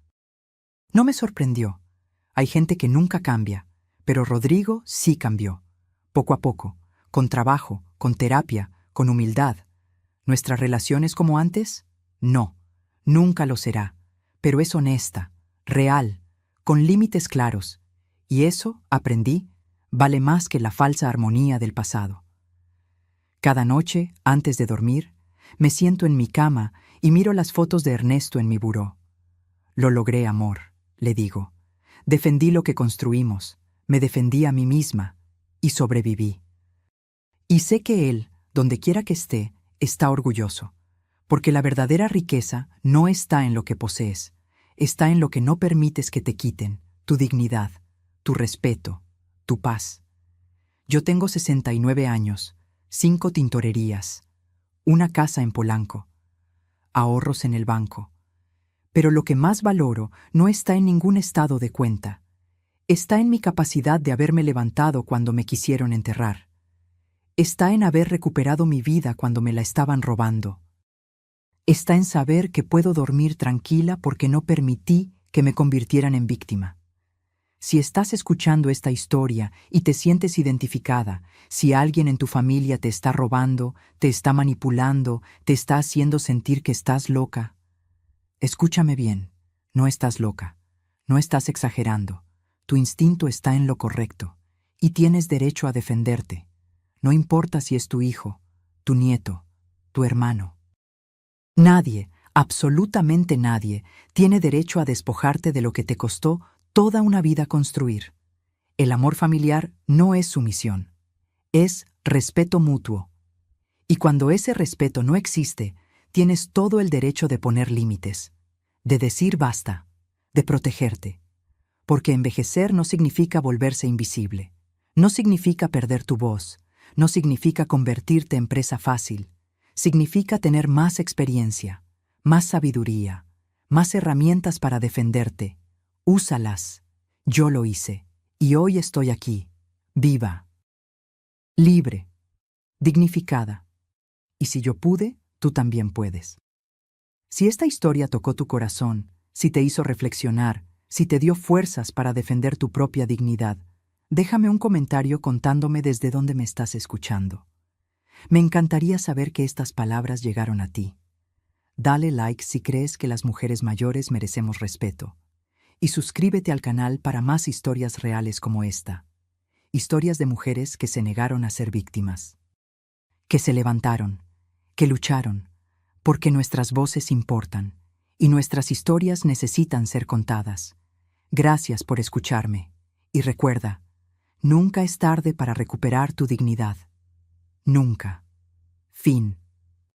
No me sorprendió. Hay gente que nunca cambia, pero Rodrigo sí cambió. Poco a poco, con trabajo, con terapia, con humildad. ¿Nuestra relación es como antes? No, nunca lo será, pero es honesta, real, con límites claros. Y eso, aprendí, vale más que la falsa armonía del pasado. Cada noche, antes de dormir, me siento en mi cama y miro las fotos de Ernesto en mi buró. Lo logré, amor, le digo. Defendí lo que construimos, me defendí a mí misma y sobreviví. Y sé que él, donde quiera que esté, está orgulloso, porque la verdadera riqueza no está en lo que posees, está en lo que no permites que te quiten, tu dignidad, tu respeto, tu paz. Yo tengo 69 años, 5 tintorerías, una casa en Polanco, ahorros en el banco. Pero lo que más valoro no está en ningún estado de cuenta. Está en mi capacidad de haberme levantado cuando me quisieron enterrar. Está en haber recuperado mi vida cuando me la estaban robando. está en saber que puedo dormir tranquila porque no permití que me convirtieran en víctima. Si estás escuchando esta historia y te sientes identificada, si alguien en tu familia te está robando, te está manipulando, te está haciendo sentir que estás loca, escúchame bien, no estás loca, no estás exagerando, tu instinto está en lo correcto y tienes derecho a defenderte, no importa si es tu hijo, tu nieto, tu hermano. Nadie, absolutamente nadie, tiene derecho a despojarte de lo que te costó toda una vida construir. El amor familiar no es sumisión, es respeto mutuo. Y cuando ese respeto no existe, tienes todo el derecho de poner límites, de decir basta, de protegerte. Porque envejecer no significa volverse invisible, no significa perder tu voz, no significa convertirte en presa fácil, significa tener más experiencia, más sabiduría, más herramientas para defenderte. Úsalas. Yo lo hice, y hoy estoy aquí, viva, libre, dignificada. Y si yo pude, tú también puedes. Si esta historia tocó tu corazón, si te hizo reflexionar, si te dio fuerzas para defender tu propia dignidad, déjame un comentario contándome desde dónde me estás escuchando. Me encantaría saber que estas palabras llegaron a ti. Dale like si crees que las mujeres mayores merecemos respeto. Y suscríbete al canal para más historias reales como esta. Historias de mujeres que se negaron a ser víctimas. Que se levantaron, que lucharon, porque nuestras voces importan y nuestras historias necesitan ser contadas. Gracias por escucharme. Y recuerda, nunca es tarde para recuperar tu dignidad. Nunca. Fin.